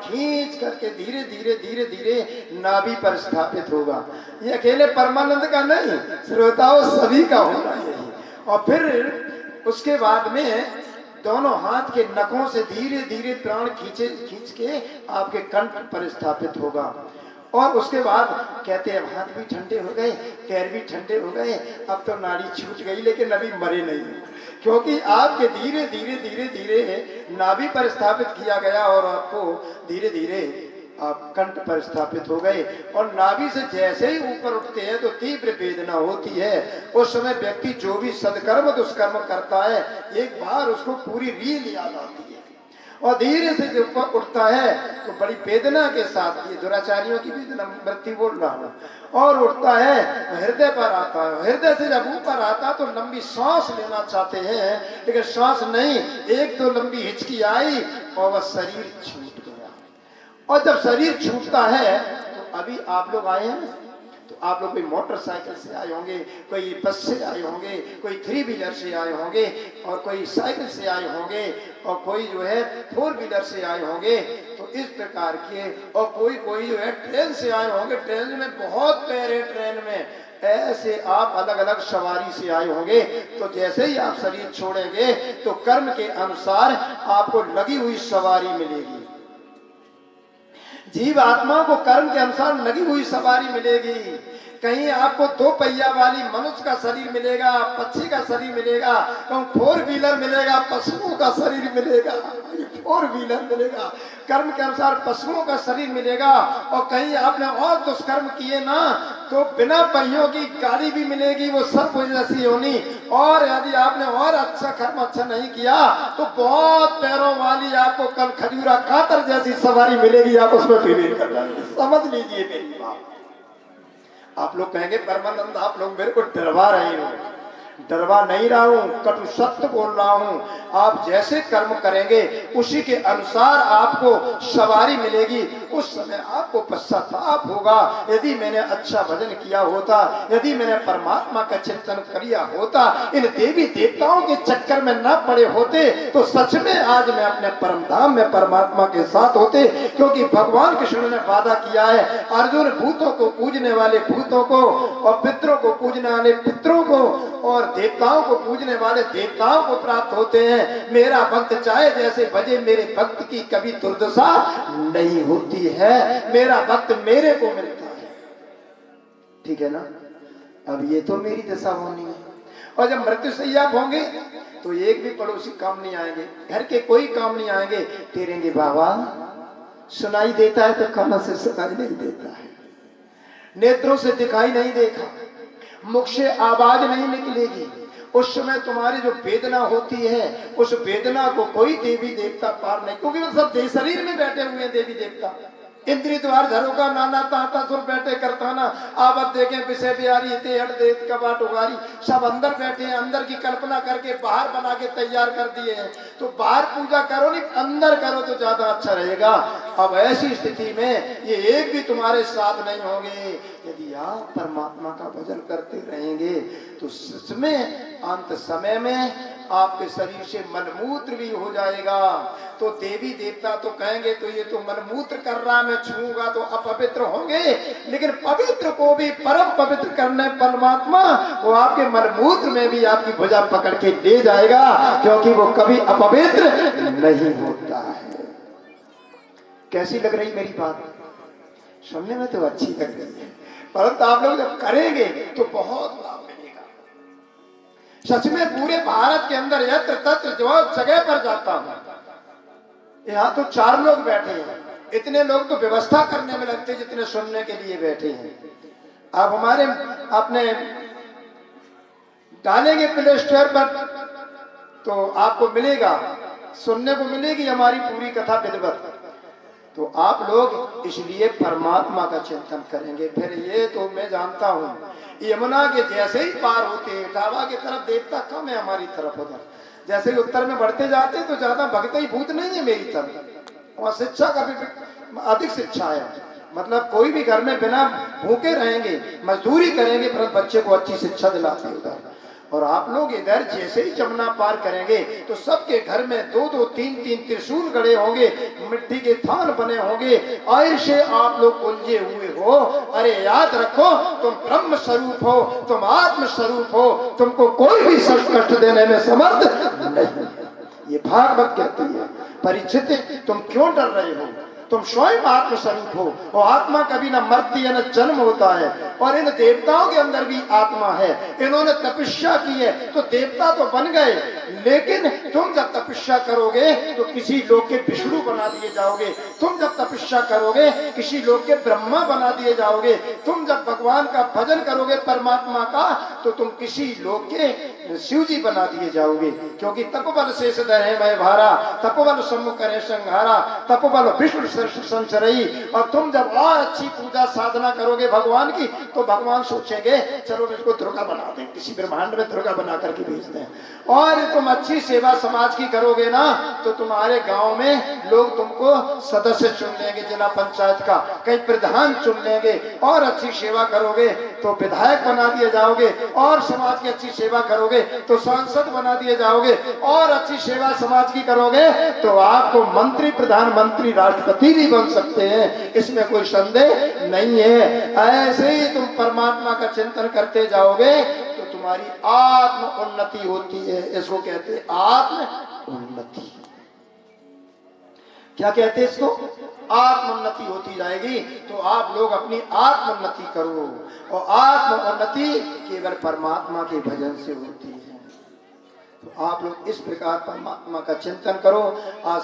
खींच करके धीरे धीरे धीरे धीरे नाभि पर स्थापित होगा। ये अकेले परमानंद का नहीं, श्रोताओं सभी का होगा यही। और फिर उसके बाद में दोनों हाथ के नखों से धीरे धीरे प्राण खींच के आपके कंठ पर स्थापित होगा। और उसके बाद कहते हैं हाथ भी ठंडे हो गए, पैर भी ठंडे हो गए, अब तो नाड़ी छूट गई, लेकिन अभी मरे नहीं, क्योंकि आपके धीरे धीरे धीरे धीरे नाभि पर स्थापित किया गया और आपको धीरे धीरे आप कंठ पर स्थापित हो गए। और नाभि से जैसे ही ऊपर उठते हैं तो तीव्र वेदना होती है। उस समय व्यक्ति जो भी सदकर्म दुष्कर्म करता है, एक बार उसको पूरी रील याद आती है और धीरे से जब ऊपर उठता है तो बड़ी वेदना के साथ, ये दुराचारियों की वेदना मृत्यु बोल रहा हूँ, और उठता है हृदय पर आता है। हृदय से जब ऊपर आता तो लंबी सांस लेना चाहते हैं, लेकिन सांस नहीं, एक दो लंबी हिचकी आई और वह शरीर छूट गया। और जब शरीर छूटता है तो अभी आप लोग आए हैं, तो आप लोग कोई मोटरसाइकिल से आए होंगे, कोई बस से आए होंगे, कोई 3 व्हीलर से आए होंगे, और कोई साइकिल से आए होंगे, और कोई जो है 4 व्हीलर से आए होंगे। तो इस प्रकार के, और कोई जो है ट्रेन से आए होंगे, ट्रेन में बहुत पैर है, ट्रेन में ऐसे आप अलग अलग सवारी से आए होंगे। तो जैसे ही आप शरीर छोड़ेंगे तो कर्म के अनुसार आपको लगी हुई सवारी मिलेगी। जीव आत्मा को कर्म के अनुसार लगी हुई सवारी मिलेगी। कहीं आपको 2 पहिया वाली मनुष्य का शरीर मिलेगा, पक्षी का शरीर मिलेगा, कहीं 4 व्हीलर मिलेगा, पशुओं का शरीर मिलेगा, 4 व्हीलर मिलेगा, कर्म के अनुसार पशुओं का शरीर मिलेगा। और कहीं आपने और दुष्कर्म किए ना तो बिना पहियों की गाड़ी भी मिलेगी, वो सर्प जैसी होनी। और यदि आपने और अच्छा कर्म अच्छा नहीं किया तो बहुत पैरों वाली आपको कल खजूरा कातर जैसी सवारी मिलेगी, आप उसमें फिर कर जाएंगे। समझ लीजिए मेरी बात। आप लोग कहेंगे परमानंद आप लोग मेरे को डरवा रहे हो। डरवा नहीं रहा हूं, कटु सत्य बोल रहा हूं। आप जैसे कर्म करेंगे उसी के अनुसार आपको सवारी मिलेगी। उस समय आपको पश्चाताप होगा, यदि मैंने अच्छा भजन किया होता, यदि मैंने परमात्मा का चिंतन किया होता, इन देवी देवताओं के चक्कर में न पड़े होते, तो सच में आज मैं अपने परम धाम में परमात्मा के साथ होते। क्योंकि भगवान कृष्ण ने वादा किया है, अर्जुन भूतों को पूजने वाले भूतों को, और पितरों को पूजने वाले पितरों को, और देवताओं को पूजने वाले देवताओं को प्राप्त होते हैं। मेरा भक्त चाहे जैसे भजे, मेरे भक्त की कभी दुर्दशा नहीं होती है। मेरा भक्त मेरे को मिलता है, ठीक है ना। अब ये तो मेरी दशा होनी है। और जब मृत्युशैया होंगे तो एक भी पड़ोसी काम नहीं आएंगे, घर के कोई काम नहीं आएंगे। तेरेंगे बाबा सुनाई देता है तो कानों से सुनाई नहीं देता है, नेत्रों से दिखाई नहीं देखा, मुख से आवाज नहीं निकलेगी। उस समय तुम्हारी जो वेदना होती है, उस वेदना को कोई देवी देवता पार नहीं, क्योंकि वो सब शरीर में बैठे हुए हैं देवी देवता। इंद्री द्वार झरोका नाना ताता सुर बैठे करताना, आवत देखे विषय बिहारी ते हट देत कबाट उगारी। सब अंदर बैठे हैं, अंदर की कल्पना करके बाहर बना के तैयार कर दिए हैं। तो बाहर पूजा करो नहीं, अंदर करो तो ज्यादा अच्छा रहेगा। अब ऐसी स्थिति में ये एक भी तुम्हारे साथ नहीं होंगे। यदि आप परमात्मा का भजन करते रहेंगे तो सचमें अंत समय में आपके शरीर से मलमूत्र भी हो जाएगा। तो देवी देवता तो कहेंगे तो ये तो मलमूत्र कर रहा, मैं छूऊंगा तो अपवित्र होंगे, लेकिन पवित्र को भी परम पवित्र करने परमात्मा वो आपके मलमूत्र में भी आपकी भुजा पकड़ के ले जाएगा, क्योंकि वो कभी अपवित्र नहीं होता है। कैसी लग रही मेरी बात? सुनने में तो अच्छी लग रही है, परंतु आप लोग जब करेंगे तो बहुत लाभ मिलेगा। सच में पूरे भारत के अंदर यत्र तत्र जो जगह पर जाता हूं, यहाँ तो 4 लोग बैठे हैं, इतने लोग तो व्यवस्था करने में लगते जितने सुनने के लिए बैठे हैं। आप हमारे अपने डालेंगे प्ले स्टोर पर तो आपको मिलेगा, सुनने को मिलेगी हमारी पूरी कथा विधिवत। तो आप लोग इसलिए परमात्मा का चिंतन करेंगे। फिर ये तो मैं जानता हूँ, यमुना के जैसे ही पार होते हैं, इटावा की तरफ देवता कम है, हमारी तरफ उधर जैसे ही उत्तर में बढ़ते जाते तो ज्यादा भक्त ही भूत नहीं है मेरी तरफ। वहाँ शिक्षा का भी अधिक शिक्षा है, मतलब कोई भी घर में बिना भूखे रहेंगे, मजदूरी करेंगे, पर बच्चे को अच्छी शिक्षा दिलाते उधर। और आप लोग इधर जैसे ही जमुना पार करेंगे तो सबके घर में 2-2 3-3 त्रिशूल गड़े होंगे, मिट्टी के थान बने होंगे, ऐसे आप लोग उलझे हुए हो। अरे याद रखो, तुम ब्रह्म स्वरूप हो, तुम आत्म स्वरूप हो, तुमको कोई भी कष्ट देने में समर्थ नहीं। ये भागवत कहती है। परीक्षित, तुम क्यों डर रहे हो? तुम स्वयं आत्म स्वरूप हो और आत्मा कभी न मरती है न जन्म होता है। और इन देवताओं के अंदर भी आत्मा है। इन्होंने तपस्या की है तो देवता तो बन गए, लेकिन तुम जब तपस्या करोगे तो किसी लोग के विष्णु बना दिए जाओगे। तुम जब तपस्या करोगे किसी लोग के ब्रह्मा बना दिए जाओगे। तुम जब भगवान का भजन करोगे परमात्मा का, तो तुम किसी लोग के शिव जी बना दिए जाओगे। क्योंकि तपबल शेष दहे मैं भारा, तपबल सम्मुख करे संहारा, तपबल विष्णु संचरई। और तुम जब और अच्छी पूजा साधना करोगे भगवान की, तो भगवान सोचेंगे चलो इसको दुर्गा बना दें, किसी ब्रह्मांड में दुर्गा बना करके भेज दें। और तुम अच्छी सेवा समाज की करोगे ना, तो तुम्हारे गांव में लोग तुमको सदस्य चुन लेंगे, जिला पंचायत का कहीं प्रधान चुन लेंगे। और अच्छी सेवा करोगे तो विधायक बना दिए जाओगे, और समाज की अच्छी सेवा करोगे तो सांसद बना दिए जाओगे, और अच्छी सेवा समाज की करोगे तो आपको मंत्री, प्रधानमंत्री, राष्ट्रपति भी बन सकते हैं। इसमें कोई संदेह नहीं है। ऐसे ही तुम परमात्मा का चिंतन करते जाओगे तो तुम्हारी आत्म उन्नति होती है। इसको कहते हैं आत्म उन्नति। क्या कहते हैं इसको? आत्मोन्नति होती जाएगी। तो आप लोग अपनी आत्मोन्नति करो, और आत्मोन्नति केवल परमात्मा के भजन से होती है। तो आप लोग इस प्रकार परमात्मा का चिंतन करो। आज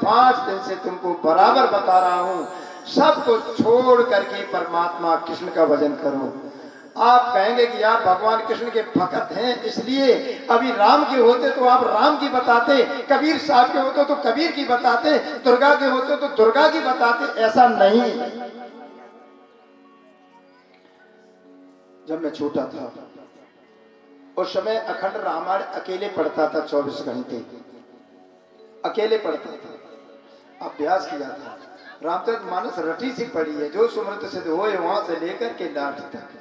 5 दिन से तुमको बराबर बता रहा हूं, सबको छोड़ करके परमात्मा कृष्ण का भजन करो। आप कहेंगे कि आप भगवान कृष्ण के भक्त हैं, इसलिए अभी राम के होते तो आप राम की बताते, कबीर साहब के होते तो कबीर की बताते, दुर्गा के होते तो दुर्गा की बताते। ऐसा नहीं। जब मैं छोटा था उस समय अखंड रामायण अकेले पढ़ता था, 24 घंटे अकेले पढ़ता था, अभ्यास किया था। रामचरितमानस रटी सी पड़ी है, जो सुमृत सिद्ध होए वहां से लेकर के लाठ तक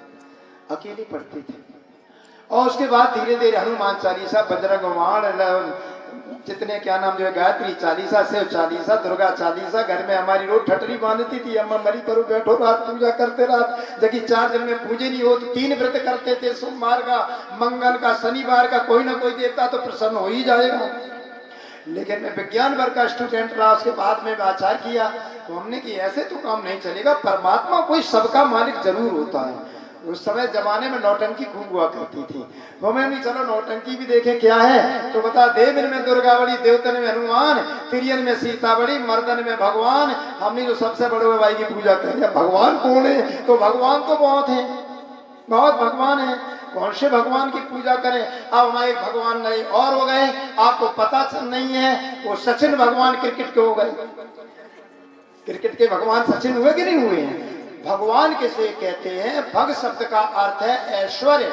अकेले पढ़ते थे। और उसके बाद धीरे धीरे हनुमान चालीसा, बजरंग बाण, जितने क्या नाम जो है, गायत्री चालीसा, शिव चालीसा, दुर्गा चालीसा, घर में हमारी रोज ठटरी बांधती थी, अम्मा मरी करो बैठो रात पूजा करते रात। जबकि 4 दिन में पूजे नहीं हो तो 3 व्रत करते थे, सोमवार का, मंगल का, शनिवार का, कोई ना कोई देवता तो प्रसन्न हो ही जाएगा। लेकिन मैं विज्ञान वर्ग का स्टूडेंट रहा, उसके बाद में आचार्य किया, तो हमने कि ऐसे तो काम नहीं चलेगा, परमात्मा कोई सबका मालिक जरूर होता है। उस समय जमाने में नौटंकी खूब हुआ करती थी, हमें भी चलो नौटंकी भी देखे क्या है। तो बता, देवन में दुर्गा बड़ी, देवतन में हनुमान, तिरियन में सीता बड़ी, मर्दन में भगवान। हमने जो सबसे बड़े भाई की पूजा करी, भगवान कौन है? तो भगवान तो बहुत है, बहुत भगवान है, कौन से भगवान की पूजा करें? अब हमारे भगवान नहीं और हो गए, आपको पता नहीं है। वो सचिन भगवान क्रिकेट के हो गए, क्रिकेट के भगवान सचिन हुए कि नहीं हुए हैं? भगवान किसे कहते हैं? भग शब्द का अर्थ है ऐश्वर्य।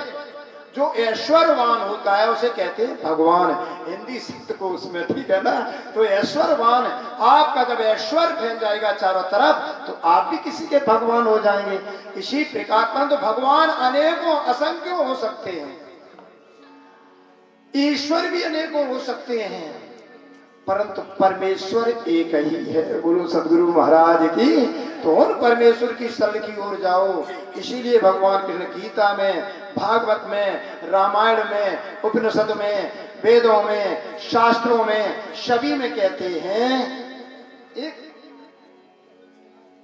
जो ऐश्वर्यवान होता है उसे कहते हैं भगवान। हिंदी शब्द को उसमें, ठीक है ना? तो ऐश्वर्यवान, आपका जब ऐश्वर्य फैल जाएगा चारों तरफ तो आप भी किसी के भगवान हो जाएंगे। इसी प्रकार पर तो भगवान अनेकों असंख्यों हो सकते हैं, ईश्वर भी अनेकों हो सकते हैं, परंतु परमेश्वर एक ही है। बोलो सदगुरु महाराज की। तो उन परमेश्वर की शरण की ओर जाओ। इसीलिए भगवान कृष्ण गीता में, भागवत में, रामायण में, उपनिषद में, वेदों में, शास्त्रों में, सभी में कहते हैं। एक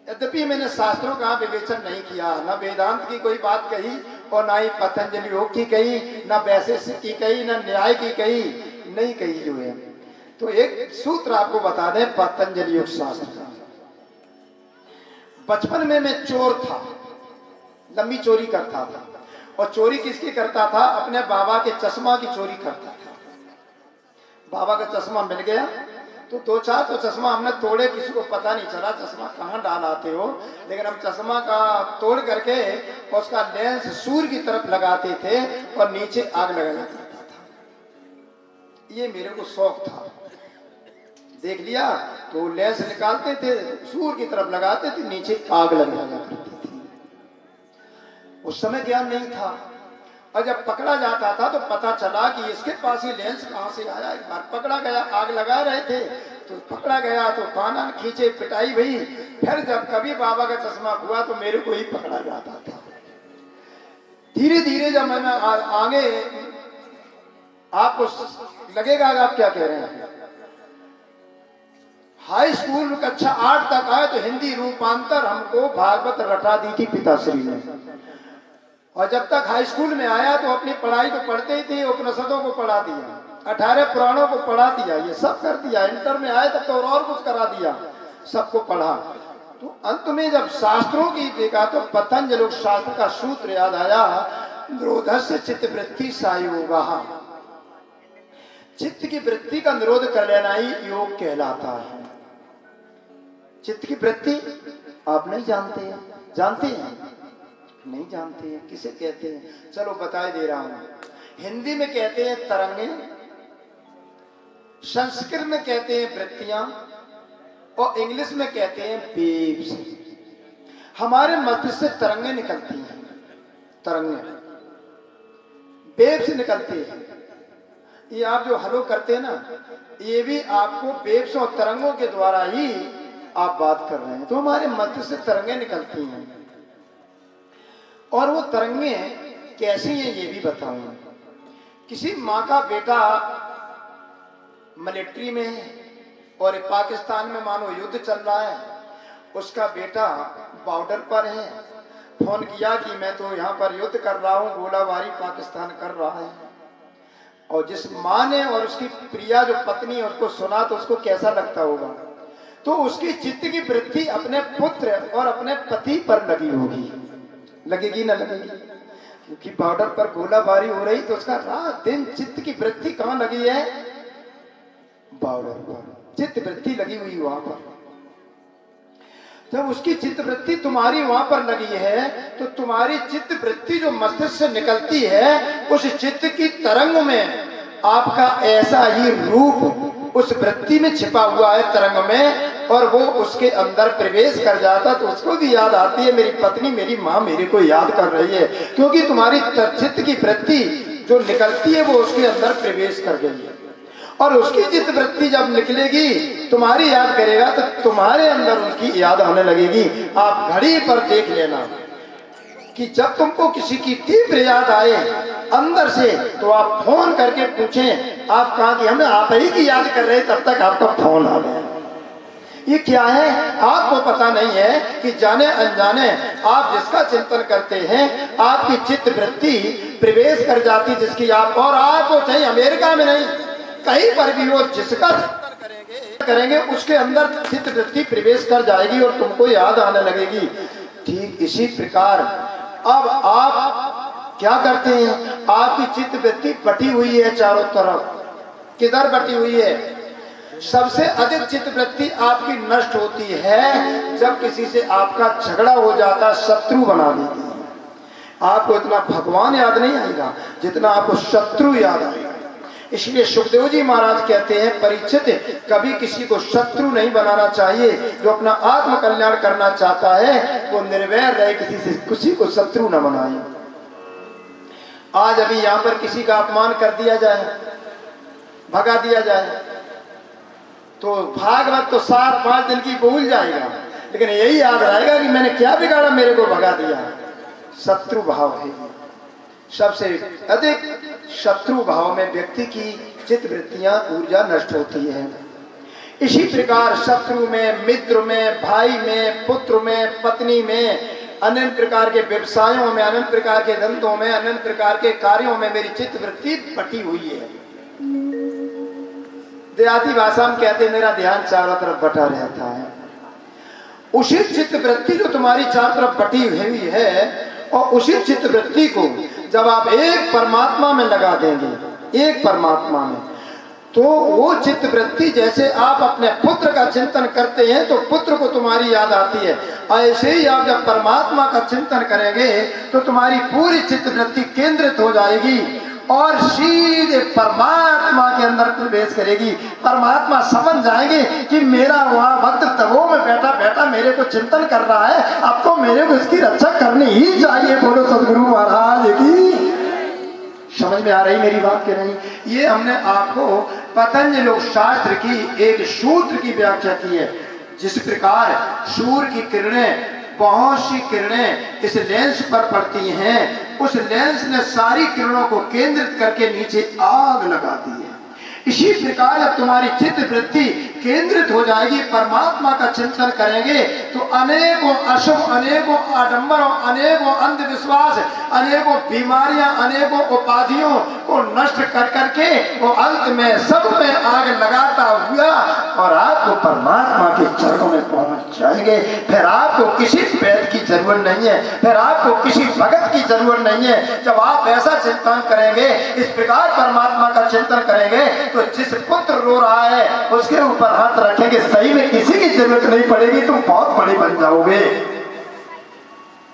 यद्यपि मैंने शास्त्रों का विवेचन नहीं किया, न वेदांत की कोई बात कही और ना ही पतंजलि योग की कही, न वैशेषिक की कही, न न्याय की कही, नहीं कही जो है। तो एक सूत्र आपको बता दें पतंजलि योग शास्त्र का। बचपन में मैं चोर था, लंबी चोरी करता था। और चोरी किसकी करता था? अपने बाबा के चश्मा की चोरी करता था। बाबा का चश्मा मिल गया तो 2-4 तो चश्मा हमने तोड़े, किसी को पता नहीं चला चश्मा कहाँ डाल आते हो। लेकिन हम चश्मा का तोड़ करके उसका लेंस सूर्य की तरफ लगाते थे और नीचे आग लगाया करता था। ये मेरे को शौक था। देख लिया तो लेंस निकालते थे, सूर्य की तरफ लगाते थे, नीचे आग लगाया करती थी। उस समय ज्ञान नहीं था। और जब पकड़ा जाता था तो पता चला कि इसके पास ही लेंस कहाँ से आया। एक बार पकड़ा गया, आग लगा रहे थे तो पकड़ा गया तो कान खींचे, पिटाई हुई। फिर जब कभी बाबा का चश्मा हुआ तो मेरे को ही पकड़ा जाता था। धीरे धीरे जब मैं आगे, आपको लगेगा आप क्या कह रहे हैं, हाई स्कूल कक्षा 8 तक आए तो हिंदी रूपांतर हमको भागवत रटा दी थी पिताश्री ने। और जब तक हाई स्कूल में आया तो अपनी पढ़ाई तो पढ़ते ही थे, उपनिषदों को पढ़ा दिया, 18 पुराणों को पढ़ा दिया, ये सब कर दिया। इंटर में आए तब तो और कुछ करा दिया, सबको पढ़ा। तो अंत में जब शास्त्रों की देखा तो पतंजलि शास्त्र का सूत्र याद आया, निरोधस्य चित्तवृत्ति सायोगा। चित्त की वृत्ति का निरोध कर लेना ही योग कहलाता है। चित्त की वृत्ति आप नहीं जानते हैं? जानते हैं? नहीं जानते हैं। किसे कहते हैं? चलो बताए दे रहा हूं। हिंदी में कहते हैं तरंगे, संस्कृत में कहते हैं वृत्तियां, और इंग्लिश में कहते हैं वेव्स। हमारे मस्तिष्क से तरंगे निकलती हैं, तरंगे, वेव्स निकलती हैं। ये आप जो हलो करते हैं ना, ये भी आपको वेव्स और तरंगों के द्वारा ही आप बात कर रहे हैं। तो हमारे मस्तिष्क से तरंगे निकलती हैं, और वो तरंगे कैसी हैं ये भी बताऊंगा। किसी माँ का बेटा मिलिट्री में है और पाकिस्तान में मानो युद्ध चल रहा है, उसका बेटा बॉर्डर पर है, फोन किया कि मैं तो यहाँ पर युद्ध कर रहा हूँ, गोलाबारी पाकिस्तान कर रहा है। और जिस माँ ने और उसकी प्रिया जो पत्नी है उसको सुना तो उसको कैसा लगता होगा? तो उसकी चित्त की वृत्ति अपने पुत्र और अपने पति पर लगी होगी। लगेगी ना लगेगी? क्योंकि बॉर्डर पर गोलाबारी हो रही तो उसका रात दिन चित्त की वृत्ति कहाँ लगी है? बॉर्डर पर चित्त वृत्ति लगी हुई वहां पर। जब उसकी चित्त वृत्ति तुम्हारी वहां पर लगी है तो तुम्हारी चित्त वृत्ति जो मस्तिष्क से निकलती है, उस चित्त की तरंग में आपका ऐसा ही रूप उस वृत्ति में छिपा हुआ है तरंग में, और वो उसके अंदर प्रवेश कर जाता तो उसको भी याद आती है, मेरी पत्नी मेरी माँ मेरे को याद कर रही है, क्योंकि तुम्हारी चित्त की वृत्ति जो निकलती है वो उसके अंदर प्रवेश कर गई है। और उसकी चित्त वृत्ति जब निकलेगी तुम्हारी याद करेगा तो तुम्हारे अंदर उनकी याद आने लगेगी। आप घड़ी पर देख लेना कि जब तुमको किसी की तीव्र याद आए अंदर से तो आप फोन करके पूछें आप कहाँ की, हमें आप ही की याद कर रहे, तब तक आपका फोन आ गया। ये क्या है आपको पता नहीं है कि जाने अनजाने आप जिसका चिंतन करते हैं आपकी चित्त वृत्ति प्रवेश कर जाती, जिसकी आप, और आपको चाहिए अमेरिका में नहीं कहीं पर भी हो, जिसका चिंतन करेंगे उसके अंदर चित्त वृत्ति प्रवेश कर जाएगी और तुमको याद आने लगेगी। ठीक इसी प्रकार अब आप क्या करते हैं, आपकी चित्त वृत्ति बटी हुई है चारों तरफ। किधर बटी हुई है? सबसे अधिक चित्त वृत्ति आपकी नष्ट होती है जब किसी से आपका झगड़ा हो जाता, शत्रु बना देती है। आपको इतना भगवान याद नहीं आएगा जितना आपको शत्रु याद आएगा। इसलिए सुखदेव जी महाराज कहते हैं परीक्षित, कभी किसी को शत्रु नहीं बनाना चाहिए। जो अपना आत्म कल्याण करना चाहता है वो निर्वैर रहे, किसी को शत्रु न बनाए। आज अभी यहाँ पर किसी का अपमान कर दिया जाए, भगा दिया जाए, तो भागवत तो 7-5 दिन की भूल जाएगा, लेकिन यही याद रहेगा कि मैंने क्या बिगाड़ा, मेरे को भगा दिया। शत्रु भाव है। सबसे अधिक शत्रु भाव में व्यक्ति की चित्त वृत्तियां ऊर्जा नष्ट होती है। इसी प्रकार शत्रु में, मित्र में, भाई में, पुत्र में, पत्नी में, अन्य प्रकार के व्यवसायों में, अन्य प्रकार के धंधों में, अन्य प्रकार के कार्यों में मेरी चित्त वृत्ति बटी हुई है। देहाती भाषा में कहते हैं मेरा ध्यान चारों तरफ बटा रहता है। उसी चित्त वृत्ति जो तुम्हारी चारों तरफ बटी हुई है और उसी चित्त वृत्ति को जब आप एक परमात्मा में लगा देंगे, एक परमात्मा में, तो वो चित्त वृत्ति जैसे आप अपने पुत्र का चिंतन करते हैं तो पुत्र को तुम्हारी याद आती है, ऐसे ही आप जब परमात्मा का चिंतन करेंगे तो तुम्हारी पूरी चित्त वृत्ति केंद्रित हो जाएगी और सीधे परमात्मा के अंदर प्रवेश करेगी। परमात्मा समझ जाएंगे कि मेरा वहाँ भक्त तबो में बैठा बैठा मेरे को चिंतन कर रहा है, अब तो मेरे को इसकी रक्षा करनी ही चाहिए। बोलो सदगुरु महाराज की। समझ में आ रही मेरी बात के नहीं? ये हमने आपको पतंजलि योग शास्त्र की एक सूत्र की व्याख्या की है। जिस प्रकार सूर्य की किरणें, बहुत सी किरणें इस लेंस पर पड़ती हैं, उस लेंस ने सारी किरणों को केंद्रित करके नीचे आग लगाती है। इसी प्रकार जब तुम्हारी चित्त वृत्ति केंद्रित हो जाएगी, परमात्मा का चिंतन करेंगे, तो अनेकों अशुभ, अनेकों आडंबर, अनेकों अंधविश्वास, अनेकों बीमारियां, अनेकों उपाधियों को नष्ट कर करके वो अंत में सब में आग लगाता हुआ और आपको परमात्मा के चरणों में पहुंच जाएंगे। फिर आपको किसी वैद्य की जरूरत नहीं है, फिर आपको किसी भगत की जरूरत नहीं है। जब आप ऐसा चिंतन करेंगे, इस प्रकार परमात्मा का चिंतन करेंगे, तो जिस पुत्र रो रहा है उसके ऊपर हाथ रखेंगे, सही में किसी की जरूरत नहीं पड़ेगी, तुम बहुत बड़े बन जाओगे।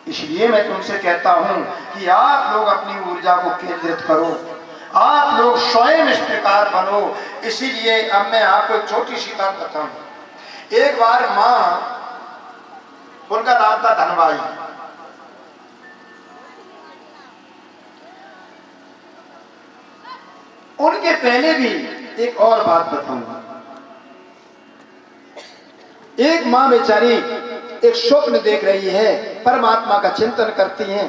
इसलिए मैं तुमसे कहता हूं कि आप लोग अपनी ऊर्जा को केंद्रित करो, आप लोग स्वयं इस प्रकार बनो। इसीलिए अब मैं आपको एक छोटी सी बात बताऊं। एक बार मां, उनका नाम था धनबाई, उनके पहले भी एक और बात बताऊंगा। एक मां बेचारी एक स्वप्न देख रही है, परमात्मा का चिंतन करती हैं,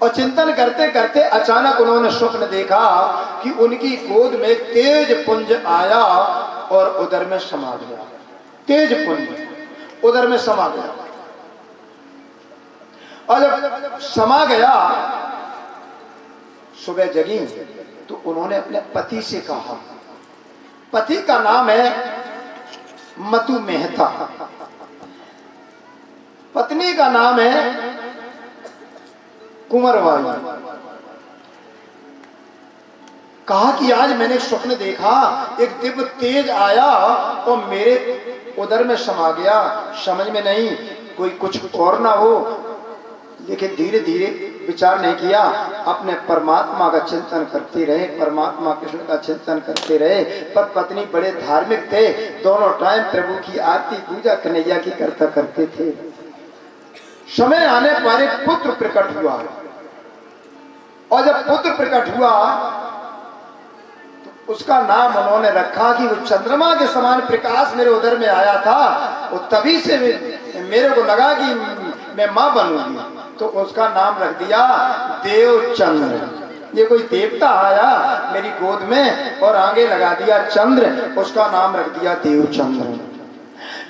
और चिंतन करते करते अचानक उन्होंने स्वप्न देखा कि उनकी गोद में तेज पुंज आया और उदर में समा गया। तेज पुंज उदर में समा गया, और जब समा गया, सुबह जगी तो उन्होंने अपने पति से कहा, पति का नाम है मतु मेहता, पत्नी का नाम है कुंवरबाई। कहा कि आज मैंने स्वप्न देखा, एक दिव्य तेज आया और मेरे उदर में समा गया। समझ में नहीं कोई कुछ और ना हो, लेकिन धीरे धीरे विचार नहीं किया, अपने परमात्मा का चिंतन करते रहे, परमात्मा कृष्ण का चिंतन करते रहे। पर पत्नी बड़े धार्मिक थे, दोनों टाइम प्रभु की आरती पूजा कन्हैया की करता करते थे। समय आने पर एक पुत्र प्रकट हुआ, और जब पुत्र प्रकट हुआ तो उसका नाम उन्होंने रखा कि वो चंद्रमा के समान प्रकाश मेरे उदर में आया था, और तभी से मेरे को लगा कि मैं मां बनूंगी, तो उसका नाम रख दिया देवचंद्र। ये कोई देवता आया मेरी गोद में और आगे लगा दिया चंद्र, उसका नाम रख दिया देवचंद्र।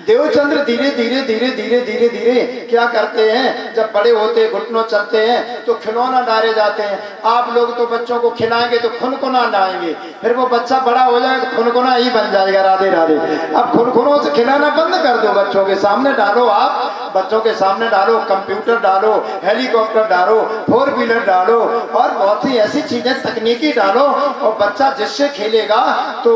देवचंद्र धीरे धीरे धीरे धीरे धीरे धीरे क्या करते हैं, जब बड़े होते घुटनों चलते हैं तो खिलौना डाले जाते हैं। आप लोग तो बच्चों को खिलाएंगे तो खुनखुना डालेंगे, फिर वो बच्चा बड़ा हो जाए तो खुनखुना ही बन जाएगा। राधे राधे। अब खुनखुनों से खिलाना बंद कर दो, बच्चों के सामने डालो, आप बच्चों के सामने डालो, कंप्यूटर डालो, हेलीकॉप्टर डालो, 4 व्हीलर डालो, और बहुत सी ऐसी चीजें तकनीकी डालो, और बच्चा जिससे खेलेगा तो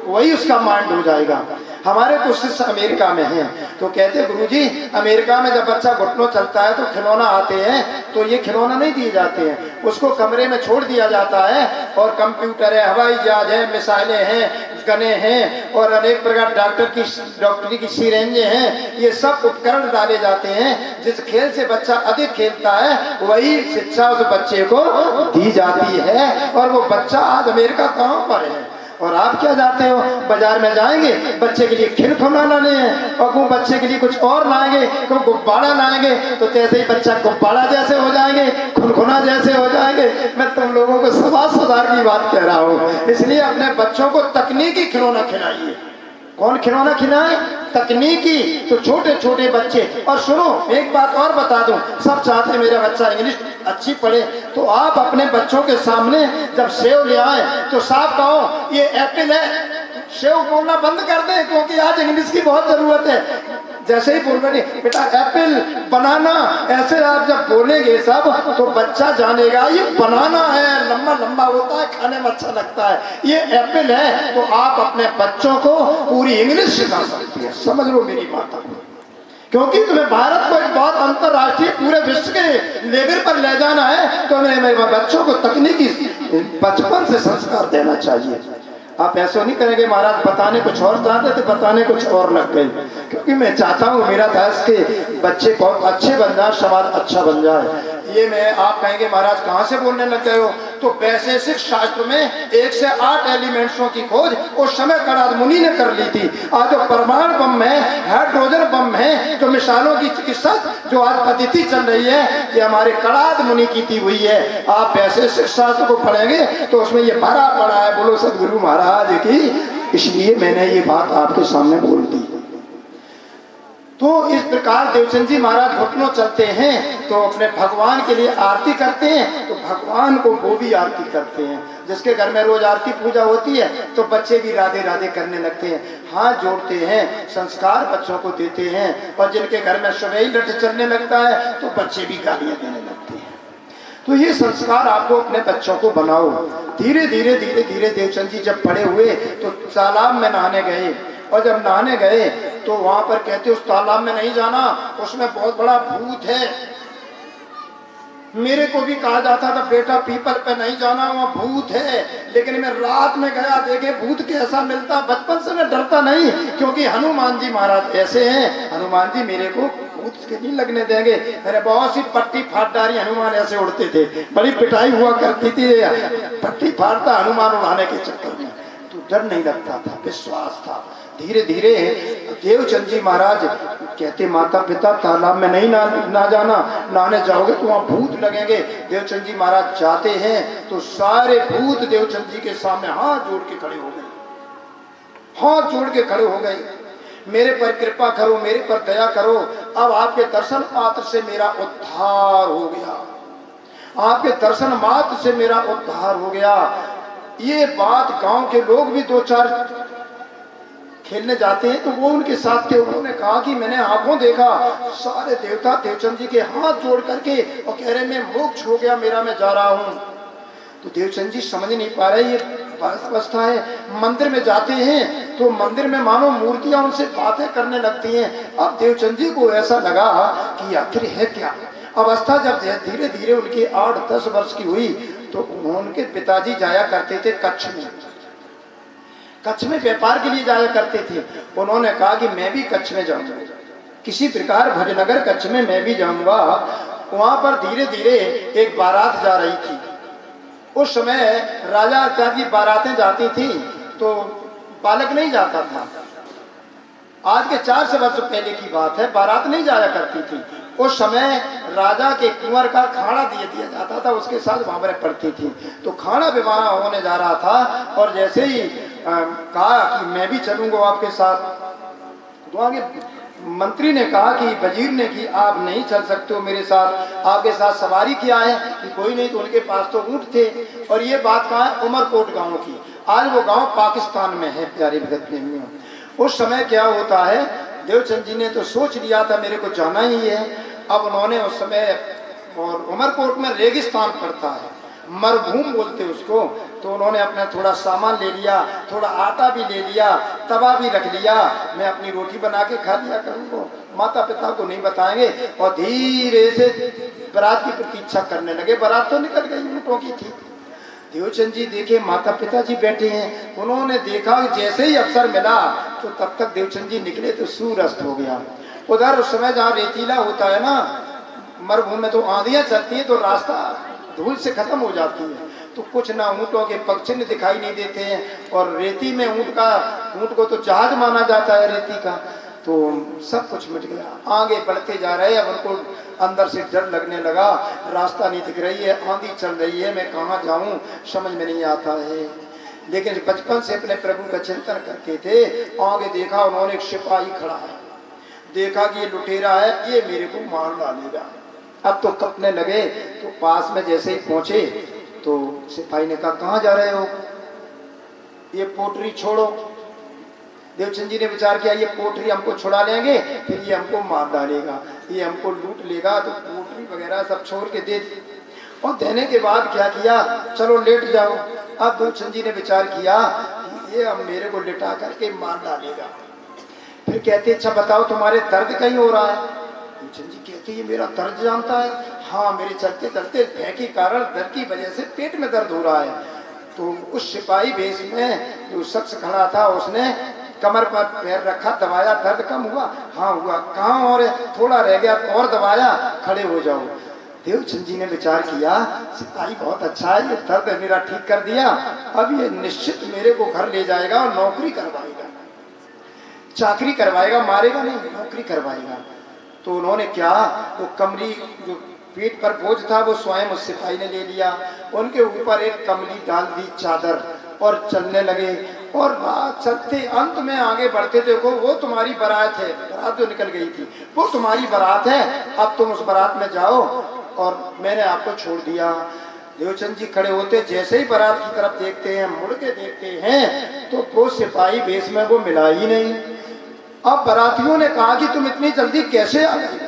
वही उसका माइंड हो जाएगा। हमारे कुछ शिष्य अमेरिका में हैं, तो कहते गुरुजी अमेरिका में जब बच्चा घुटनों चलता है तो खिलौना आते हैं, तो ये खिलौना नहीं दिए जाते हैं, उसको कमरे में छोड़ दिया जाता है, और कंप्यूटर है, हवाई जहाज है, मिसाइलें हैं, गने हैं, और अनेक प्रकार डॉक्टरी की सिरेंजें हैं, ये सब उपकरण डाले जाते हैं। जिस खेल से बच्चा अधिक खेलता है वही शिक्षा उस बच्चे को दी जाती है, और वो बच्चा आज अमेरिका कहाँ पर है। और आप क्या जाते हो, बाजार में जाएंगे बच्चे के लिए खिलखिलौना लाने हैं, और वो बच्चे के लिए कुछ और लाएंगे, तो गुब्बारा लाएंगे, तो तैसे ही बच्चा गुब्बारा जैसे हो जाएंगे, खुनखुना जैसे हो जाएंगे। मैं तुम लोगों को 100,000 की बात कह रहा हूँ। इसलिए अपने बच्चों को तकनीकी खिलौना खिलाइए। कौन खिलौना खिलाए? तकनीकी। तो छोटे छोटे बच्चे। और सुनो एक बात और बता दूं, सब चाहते मेरा बच्चा इंग्लिश अच्छी पढ़े, तो आप अपने बच्चों के सामने जब सेव ले आए तो साफ कहो ये एप्पल है, सेव बोलना बंद कर दें, क्योंकि आज इंग्लिश की बहुत जरूरत है। जैसे ही बोल रहे बेटा एप्पल, बनाना, ऐसे आप जब बोलेंगे सब तो बच्चा जानेगा ये बनाना है, लंबा लंबा होता है, खाने में अच्छा लगता है, ये एप्पल है। तो आप अपने बच्चों को पूरी इंग्लिश सिखा सकते हैं। समझ लो मेरी बात, क्योंकि तुम्हें भारत को एक बहुत अंतरराष्ट्रीय पूरे विश्व के लेवल पर ले जाना है, तो मेरे बच्चों को तकनीकी बचपन से संस्कार देना चाहिए। आप ऐसा नहीं करेंगे महाराज बताने कुछ और चाहते थे, बताने कुछ और लग गए। क्योंकि मैं चाहता हूँ मेरा देश के बच्चे बहुत अच्छे बन जाए, समाज अच्छा बन जाए। ये मैं आप कहेंगे महाराज कहाँ से बोलने लग गए हो? तो वैशेषिक शास्त्र में 1 से 8 एलिमेंट्सों की खोज उस समय कणाद मुनि ने कर ली थी। आज जो परमाणु बम है, हाइड्रोजन बम है, जो मिसाइलों की चिकित्सा जो आज पद्धति चल रही है, ये हमारे कणाद मुनि की थी हुई है। आप वैशेषिक शास्त्र को पढ़ेंगे तो उसमें ये भरा पड़ा है। बोलो सदगुरु महाराज की। इसलिए मैंने ये बात आपके सामने बोल दी। तो इस प्रकार देवचंद जी महाराज घुटनों चलते हैं तो अपने भगवान के लिए आरती करते हैं, तो भगवान को वो भी आरती करते हैं। जिसके घर में रोज आरती पूजा होती है तो बच्चे भी राधे राधे करने लगते हैं, हाथ जोड़ते हैं, संस्कार बच्चों को देते हैं। और जिनके घर में सुबह ही लठ चलने लगता है तो बच्चे भी गालियां देने लगते हैं। तो ये संस्कार आपको अपने बच्चों को बनाओ। धीरे धीरे धीरे धीरे देवचंद जी जब बड़े हुए तो तालाब में नहाने गए, और जब नहाने गए तो वहां पर कहते उस तालाब में नहीं जाना, उसमें बहुत बड़ा भूत है। मेरे को भी कहा जाता था बेटा पीपल पे नहीं जाना, वहां भूत है। लेकिन मैं रात में गया, देखे भूत कैसा मिलता। बचपन से मैं डरता नहीं, क्योंकि हनुमान जी महाराज ऐसे हैं, हनुमान जी मेरे को भूत के नहीं लगने देंगे। मैंने बहुत सी पट्टी फाड़ डाली, हनुमान ऐसे उड़ते थे, बड़ी पिटाई हुआ करती थी, पट्टी फाड़ता हनुमान उड़ाने के चक्कर में। तो डर नहीं लगता था, विश्वास था। धीरे धीरे देवचंद जी महाराज कहते माता पिता तालाब में नहीं ना जाना, नहाने जाओगे तो वहां भूत लगेंगे। देवचंद जी महाराज जाते हैं तो सारे भूत देवचंद जी के सामने हाथ जोड़ के खड़े हो गए, हाथ जोड़ के खड़े हो गए। मेरे पर कृपा करो, मेरे पर दया करो, अब आपके दर्शन मात्र से मेरा उद्धार हो गया, आपके दर्शन मात्र से मेरा उद्धार हो गया। ये बात गांव के लोग भी 2-4 खेलने जाते हैं तो वो उनके साथ थे। उन्होंने कहा कि मैंने आंखों देखा सारे देवता देवचंद जी के हाथ जोड़ करके और कह रहे मैं मोक्ष हो गया मेरा, मैं जा रहा हूं। तो देवचंद जी समझ नहीं पा रहे ये अवस्था है। मंदिर में जाते हैं तो मंदिर में मानो मूर्तियां उनसे बातें करने लगती हैं। अब देवचंद जी को ऐसा लगा कि आखिर है क्या। अवस्था जब धीरे धीरे उनकी 8-10 वर्ष की हुई तो उनके पिताजी जाया करते थे कच्छ में, कच्छ में व्यापार के लिए जाया करते थे। उन्होंने कहा कि मैं भी कच्छ में जाऊंगा, किसी प्रकार भजनगर कच्छ में मैं भी जाऊंगा। वहां पर धीरे धीरे एक बारात जा रही थी। उस समय राजा इत्यादि बारातें जाती थी तो बालक नहीं जाता था। आज के 400 वर्ष पहले की बात है, बारात नहीं जाया करती थी। उस समय राजा के कुंवर का खाना दिया जाता था, उसके साथ बाबरें पड़ती थी। तो खाना विवाह होने जा रहा था और जैसे ही कहा कि मैं भी चलूंगा आपके साथ, तो आगे मंत्री ने कहा कि वजीर ने कि आप नहीं चल सकते हो मेरे साथ, आपके साथ सवारी किया है कि कोई नहीं। तो उनके पास तो ऊंट थे। और ये बात कहाँ है, उमरकोट गांव की। आज वो गांव पाकिस्तान में है प्यारे भगत प्रेमियों। उस समय क्या होता है, देवचंद जी ने तो सोच लिया था मेरे को जाना ही है। अब उन्होंने उस समय, और उमरकोट में रेगिस्तान पड़ता है, मरुभूमि बोलते उसको, तो उन्होंने अपना थोड़ा सामान ले लिया, थोड़ा आटा भी ले लिया, तवा भी रख लिया, मैं अपनी रोटी बना के खा लिया करूँगा, माता पिता को नहीं बताएंगे। और धीरे से बारात की प्रतीक्षा करने लगे। बारात तो निकल गई, ऊँटों की थी। देवचंद जी देखे माता पिता जी बैठे हैं। उन्होंने देखा कि जैसे ही अवसर मिला तो तब तक देवचंद जी निकले तो सूर्यास्त हो गया। उधर उस समय जहाँ रेतीला होता है ना, मरुभूमि में तो आंधियां चलती हैं तो रास्ता धूल से खत्म हो जाती है। तो कुछ ना ऊँटों के पगचिन्ह दिखाई नहीं देते हैं। और रेती में ऊँट को तो जहाज माना जाता है रेती का। तो सब कुछ मिट गया। आगे बढ़ते जा रहे, अब उनको अंदर से डर लगने लगा, रास्ता नहीं दिख रही है, आंधी चल रही है, मैं कहाँ जाऊँ समझ में नहीं आता है। लेकिन बचपन से अपने प्रभु का चिंतन करते थे। आगे देखा उन्होंने एक सिपाही खड़ा है, देखा कि ये लुटेरा है, ये मेरे को मार डालेगा। अब तो कपने लगे। तो पास में जैसे ही पहुंचे तो सिपाही ने कहा कहाँ जा रहे हो, ये पोटरी छोड़ो। देवचंद जी ने विचार किया ये पोटरी हमको छुड़ा लेंगे फिर ये हमको मार डालेगा, ये हमको लूट लेगा, तो पोटरी वगैरह सब छोड़ के दे दी। और देने के बाद क्या किया, चलो लेट जाओ। अब देवचंद जी ने विचार किया ये अब मेरे को लिटा करके मार डालेगा। फिर कहते अच्छा बताओ तुम्हारे दर्द कहीं हो रहा है। देवचंद जी कहते ये मेरा दर्द जानता है, हाँ मेरे चलते चलते भय के कारण दर्द की वजह से पेट में दर्द हो रहा है। तो उस सिपाही भेष में जो शख्स खड़ा था उसने कमर पर पैर रखा, दबाया, दर्द कम हुआ, हाँ हुआ, कहाँ और थोड़ा रह गया और दबाया, खड़े हो जाओ। देवचंद जी ने विचार किया, सिपाही बहुत अच्छा है, ये दर्द मेरा ठीक कर दिया, अब ये निश्चित मेरे को घर ले जाएगा और नौकरी करवाएगा, चाकरी करवाएगा, मारेगा नहीं, नौकरी करवाएगा। तो उन्होंने क्या, वो कमली जो पीठ पर बोझ था वो स्वयं उस सिपाही ने ले लिया, उनके ऊपर एक कमली डाल दी चादर और चलने लगे। और रात चलते अंत में आगे बढ़ते, देखो वो तुम्हारी बारात है, बारात जो निकल गई थी वो तुम्हारी बारात है, अब तुम उस बारात में जाओ और मैंने आपको छोड़ दिया। देवचंद जी खड़े होते, जैसे ही बारात की तरफ देखते हैं, मुड़ के देखते हैं तो वो सिपाही वेश में वो मिला ही नहीं। अब बारातियों ने कहा कि तुम इतनी जल्दी कैसे आ गए,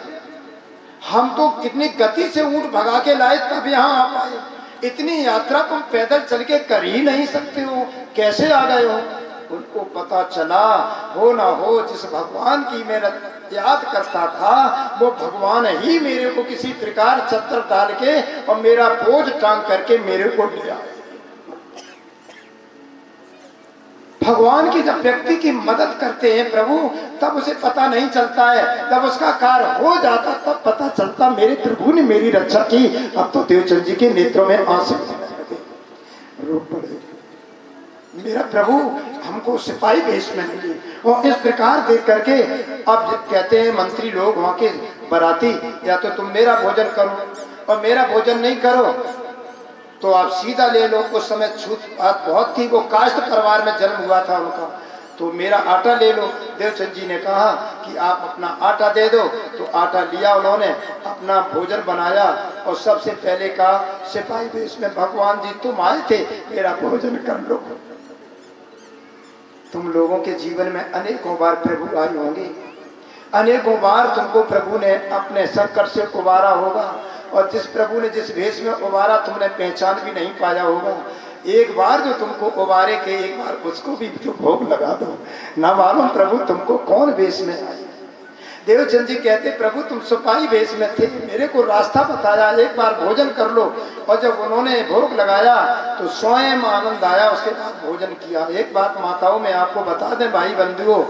हम तो कितनी गति से ऊंट भगा के लाए तब यहाँ आ पाए, इतनी यात्रा तुम पैदल चल के कर ही नहीं सकते हो, कैसे आ गए हो। उनको पता चला, हो ना हो जिस भगवान की मैं याद करता था वो भगवान ही मेरे को किसी प्रकार चद्दर डाल के और मेरा बोझ टांग करके मेरे को ले आए। भगवान की जब व्यक्ति की मदद करते हैं प्रभु, तब उसे पता नहीं चलता है, जब उसका कार्य हो जाता तब पता चलता मेरे प्रभु ने मेरी रक्षा की। अब तो देवचंद जी के नेत्रों में आंसू रो पड़े, मेरा प्रभु हमको सिपाही वेश में मिली। और इस प्रकार देख करके अब कहते हैं मंत्री लोग वहां के बराती, या तो तुम मेरा भोजन करो और मेरा भोजन नहीं करो तो आप सीधा ले लो। उस समय छूत बात बहुत थी, वो काष्ठ परिवार में जन्म हुआ था उनका, तो मेरा आटा ले लो। देवचंद जी ने कहा कि आप अपना आटा दे दो, तो आटा लिया उन्होंने, अपना भोजन बनाया और सबसे पहले कहा सिपाही वेश में भगवान जी तुम आए थे, मेरा भोजन कर लो। तुम लोगों के जीवन में अनेकों बार प्रभु आए होंगे, अनेकों बार तुमको प्रभु ने अपने संकट से उबारा होगा, और जिस प्रभु ने जिस भेष में उबारा तुमने पहचान भी नहीं पाया होगा। एक बार जो तुमको उबारे के एक बार उसको भी तो भोग लगा दो, ना मालूम प्रभु तुमको कौन भेष में आए। देवचंद जी कहते प्रभु तुम सिपाही वेश में थे, मेरे को रास्ता बताया, एक बार भोजन कर लो। और जब उन्होंने भोग लगाया तो स्वयं आनंद आया, उसके बाद भोजन किया। एक बात माताओं में आपको बता दें भाई बंधुओं,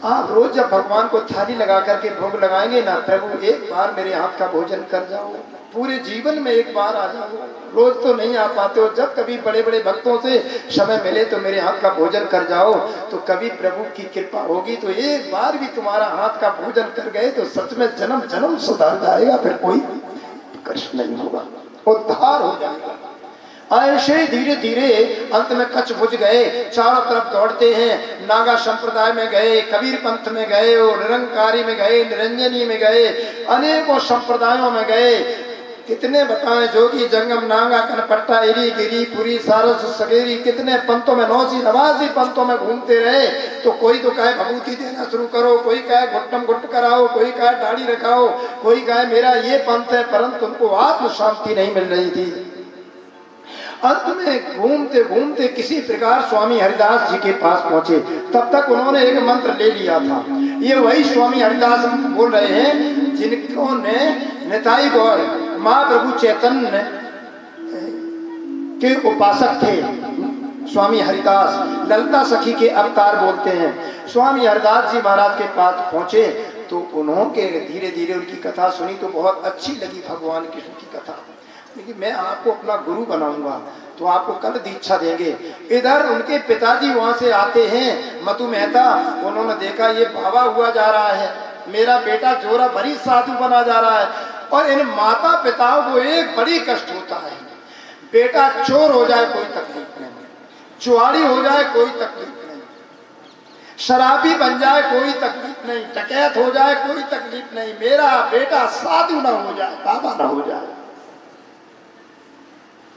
आप रोज जब भगवान को थाली लगा करके भोग लगाएंगे ना, प्रभु एक बार मेरे हाथ का भोजन कर जाओ, पूरे जीवन में एक बार आ जाओ। रोज तो नहीं आ पाते हो, जब कभी बड़े बड़े भक्तों से समय मिले तो मेरे हाथ का भोजन कर जाओ, तो कभी प्रभु की कृपा होगी तो एक बार भी तुम्हारा हाथ का भोजन कर गए तो सच में जन्म जन्म सुधार जाएगा, फिर कोई कष्ट नहीं होगा, उद्धार हो जाएगा। ऐसे धीरे धीरे अंत में कच्छ बुझ गए, चारों तरफ दौड़ते हैं। नागा संप्रदाय में गए, कबीर पंथ में गए, निरंकारी में गए, निरंजनी में गए, अनेकों संप्रदायों में गए। कितने बताएं, जोगी जंगम नागा कनपट्टा एरी गिरी पुरी सारस सगेरी, कितने पंथों में 89 पंथों में घूमते रहे। तो कोई तो कहे भभूति देना शुरू करो, कोई कहे घुट्टम घुट्ट कराओ, कोई कहे दाढ़ी रखाओ, कोई कहे मेरा ये पंथ है, परंतु उनको आत्म शांति नहीं मिल रही थी। अंत में घूमते घूमते किसी प्रकार स्वामी हरिदास जी के पास पहुंचे। तब तक उन्होंने एक मंत्र ले लिया था। ये वही स्वामी हरिदास बोल रहे हैं जिनको ने निताई गौर महाप्रभु चैतन्य के उपासक थे। स्वामी हरिदास ललिता सखी के अवतार बोलते हैं। स्वामी हरिदास जी महाराज के पास पहुंचे तो उन्होंने धीरे धीरे उनकी कथा सुनी तो बहुत अच्छी लगी भगवान कृष्ण की कथा। लेकिन मैं आपको अपना गुरु बनाऊंगा तो आपको कल दीक्षा देंगे। इधर उनके पिताजी वहां से आते हैं, मतु मेहता। उन्होंने देखा ये बाबा हुआ जा रहा है, मेरा बेटा जोरा भरी साधु बना जा रहा है। और इन माता पिताओं को एक बड़ी कष्ट होता है, बेटा चोर हो जाए कोई तकलीफ नहीं, चुआड़ी हो जाए कोई तकलीफ नहीं, शराबी बन जाए कोई तकलीफ नहीं, डकैत हो जाए कोई तकलीफ नहीं, मेरा बेटा साधु ना हो जाए, बाबा ना हो जाए।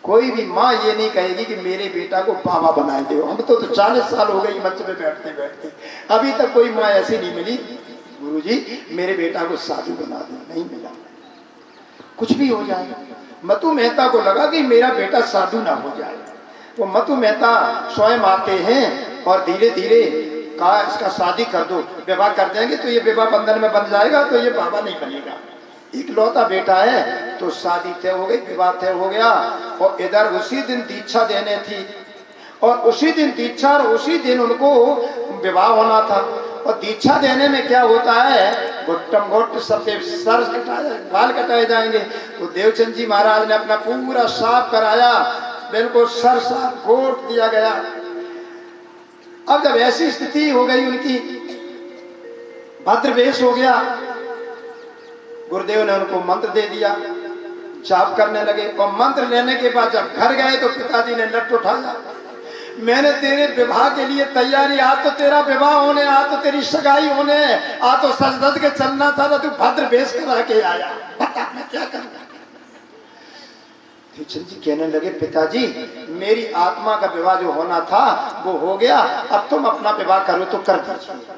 कोई भी माँ ये नहीं कहेगी कि मेरे बेटा को बाबा बनाए दो। हम तो 40 साल हो गई मंच पे बैठते बैठते, अभी तक कोई माँ ऐसी नहीं मिली गुरुजी मेरे बेटा को साधु बना दो, नहीं मिला। कुछ भी हो जाए, मतु मेहता को लगा कि मेरा बेटा साधु ना हो जाए। वो मतु मेहता स्वयं आते हैं और धीरे धीरे कहा इसका शादी कर दो, विवाह कर देंगे तो ये विवाह बंधन में बन जाएगा, तो ये बाबा नहीं बनेगा। इकलौता बेटा है तो शादी तय हो गई, विवाह तय हो गया। और इधर उसी दिन दीक्षा देने थी और उसी दिन दीक्षा और उसी दिन उनको विवाह होना था। और दीक्षा देने में क्या होता है, घुट्टम घुट्ट सबके सर कटाए, बाल कटाए जाएंगे। तो देवचंद जी महाराज ने अपना पूरा साफ कराया, बिल्कुल सर साफ घोट दिया गया। अब जब ऐसी स्थिति हो गई उनकी, भद्रवेश हो गया, गुरुदेव ने उनको मंत्र दे दिया, जाप करने लगे। और मंत्र लेने के बाद जब घर गए तो पिताजी ने लट उठाया, मैंने तेरे विवाह के लिए तैयारी, आज तो तेरा विवाह होने, आज तो तेरी सगाई होने, आज तो सज धज के चलना था, तो तू भद्रवेश करा के आया, बता मैं क्या करूं। देवचंद जी कहने लगे, पिताजी मेरी आत्मा का विवाह जो होना था वो हो गया, अब तुम अपना विवाह करो तो कर दीजिए।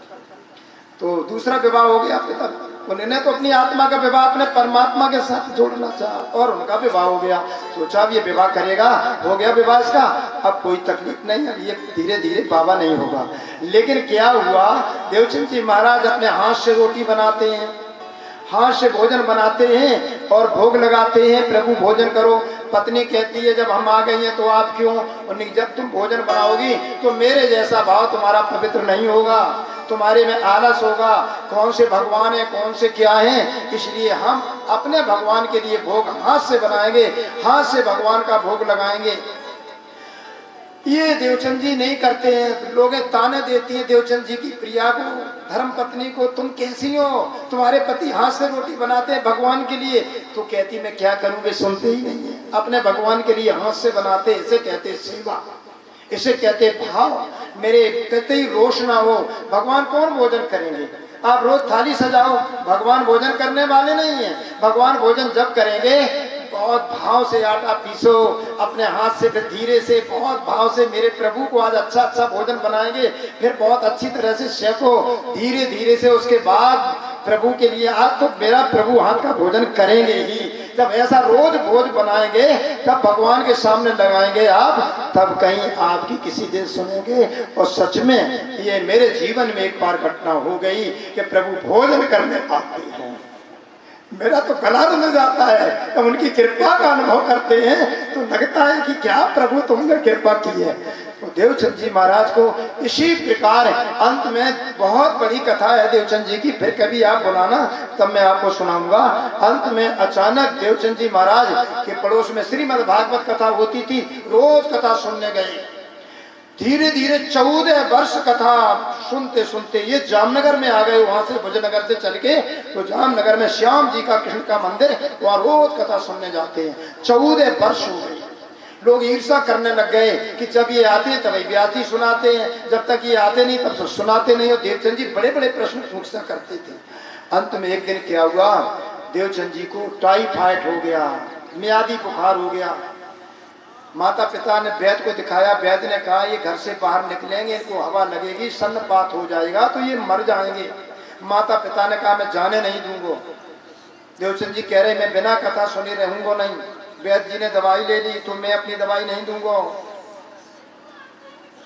तो दूसरा विवाह हो गया। पिता उन्होंने तो अपनी आत्मा का विवाह अपने परमात्मा के साथ जोड़ना चाहा और उनका विवाह हो गया। सोचा अब ये विवाह करेगा, हो गया विवाह इसका, अब कोई तकलीफ नहीं, अब ये धीरे धीरे बाबा नहीं होगा। लेकिन क्या हुआ, देवचंद जी महाराज अपने हाथ से रोटी बनाते हैं, हाथ से भोजन बनाते हैं और भोग लगाते हैं, प्रभु भोजन करो। पत्नी कहती है जब हम आ गई हैं तो आप क्यों, उन्हें जब तुम भोजन बनाओगी तो मेरे जैसा भाव तुम्हारा पवित्र नहीं होगा, तुम्हारे में आलस होगा, कौन से भगवान है कौन से क्या है, इसलिए हम अपने भगवान के लिए भोग हाथ से बनाएंगे, हाथ से भगवान का भोग लगाएंगे। ये देवचंद जी नहीं करते हैं। लोग ताने देती हैं देवचंद जी की प्रिया को, धर्म पत्नी को, तुम कैसी हो, तुम्हारे पति हाथ से रोटी बनाते हैं भगवान के लिए। तो कहती मैं क्या करूं, वे सुनते ही नहीं है, अपने भगवान के लिए हाथ से बनाते, इसे कहते सेवा, इसे कहते भाव। मेरे कहते ही रोष ना हो, भगवान कौन भोजन करेंगे, आप रोज थाली सजाओ, भगवान भोजन करने वाले नहीं है। भगवान भोजन जब करेंगे बहुत भाव से आटा पीसो, अपने हाथ से धीरे से बहुत भाव से मेरे प्रभु को आज अच्छा अच्छा भोजन बनाएंगे, फिर बहुत अच्छी तरह से सेको धीरे धीरे से, उसके बाद प्रभु के लिए आज तो मेरा प्रभु हाथ का भोजन करेंगे ही। जब ऐसा रोज भोज बनाएंगे तब भगवान के सामने लगाएंगे आप, तब कहीं आपकी किसी दिन सुनेंगे। और सच में ये मेरे जीवन में एक बार घटना हो गई कि प्रभु भोजन करने आते हैं, मेरा तो गला मिल जाता है। जब उनकी कृपा का अनुभव करते हैं तो लगता है कि क्या प्रभु तुमने कृपा की है। तो देवचंद जी महाराज को इसी प्रकार अंत में बहुत बड़ी कथा है देवचंद जी की, फिर कभी आप बुलाना तब मैं आपको सुनाऊंगा। अंत में अचानक देवचंद जी महाराज के पड़ोस में श्रीमद् भागवत कथा होती थी, रोज कथा सुनने गए। धीरे धीरे 14 वर्ष कथा सुनते सुनते ये जामनगर में आ गए, वहां से भुजनगर से चल के तो जामनगर में श्याम जी का कृष्ण का मंदिर, वहां रोज कथा सुनने जाते हैं। 14 वर्ष हो गए। लोग ईर्षा करने लग गए कि जब ये आते हैं तभी व्यास जी सुनाते हैं, जब तक ये आते नहीं तब सुनाते नहीं। और देवचंद जी बड़े बड़े प्रश्न पूछा करते थे। अंत में एक दिन क्या हुआ, देवचंद जी को टाइफाइड हो गया, मियादी बुखार हो गया। माता पिता ने वैद्य को दिखाया, वैद्य ने कहा ये घर से बाहर निकलेंगे, इनको हवा लगेगी, सन्नपात हो जाएगा तो ये मर जाएंगे। माता पिता ने कहा मैं जाने नहीं दूंगा। देवचंद जी कह रहे मैं बिना कथा सुने रहूंगा नहीं। वैद्य जी ने दवाई ले ली, तो मैं अपनी दवाई नहीं दूंगा,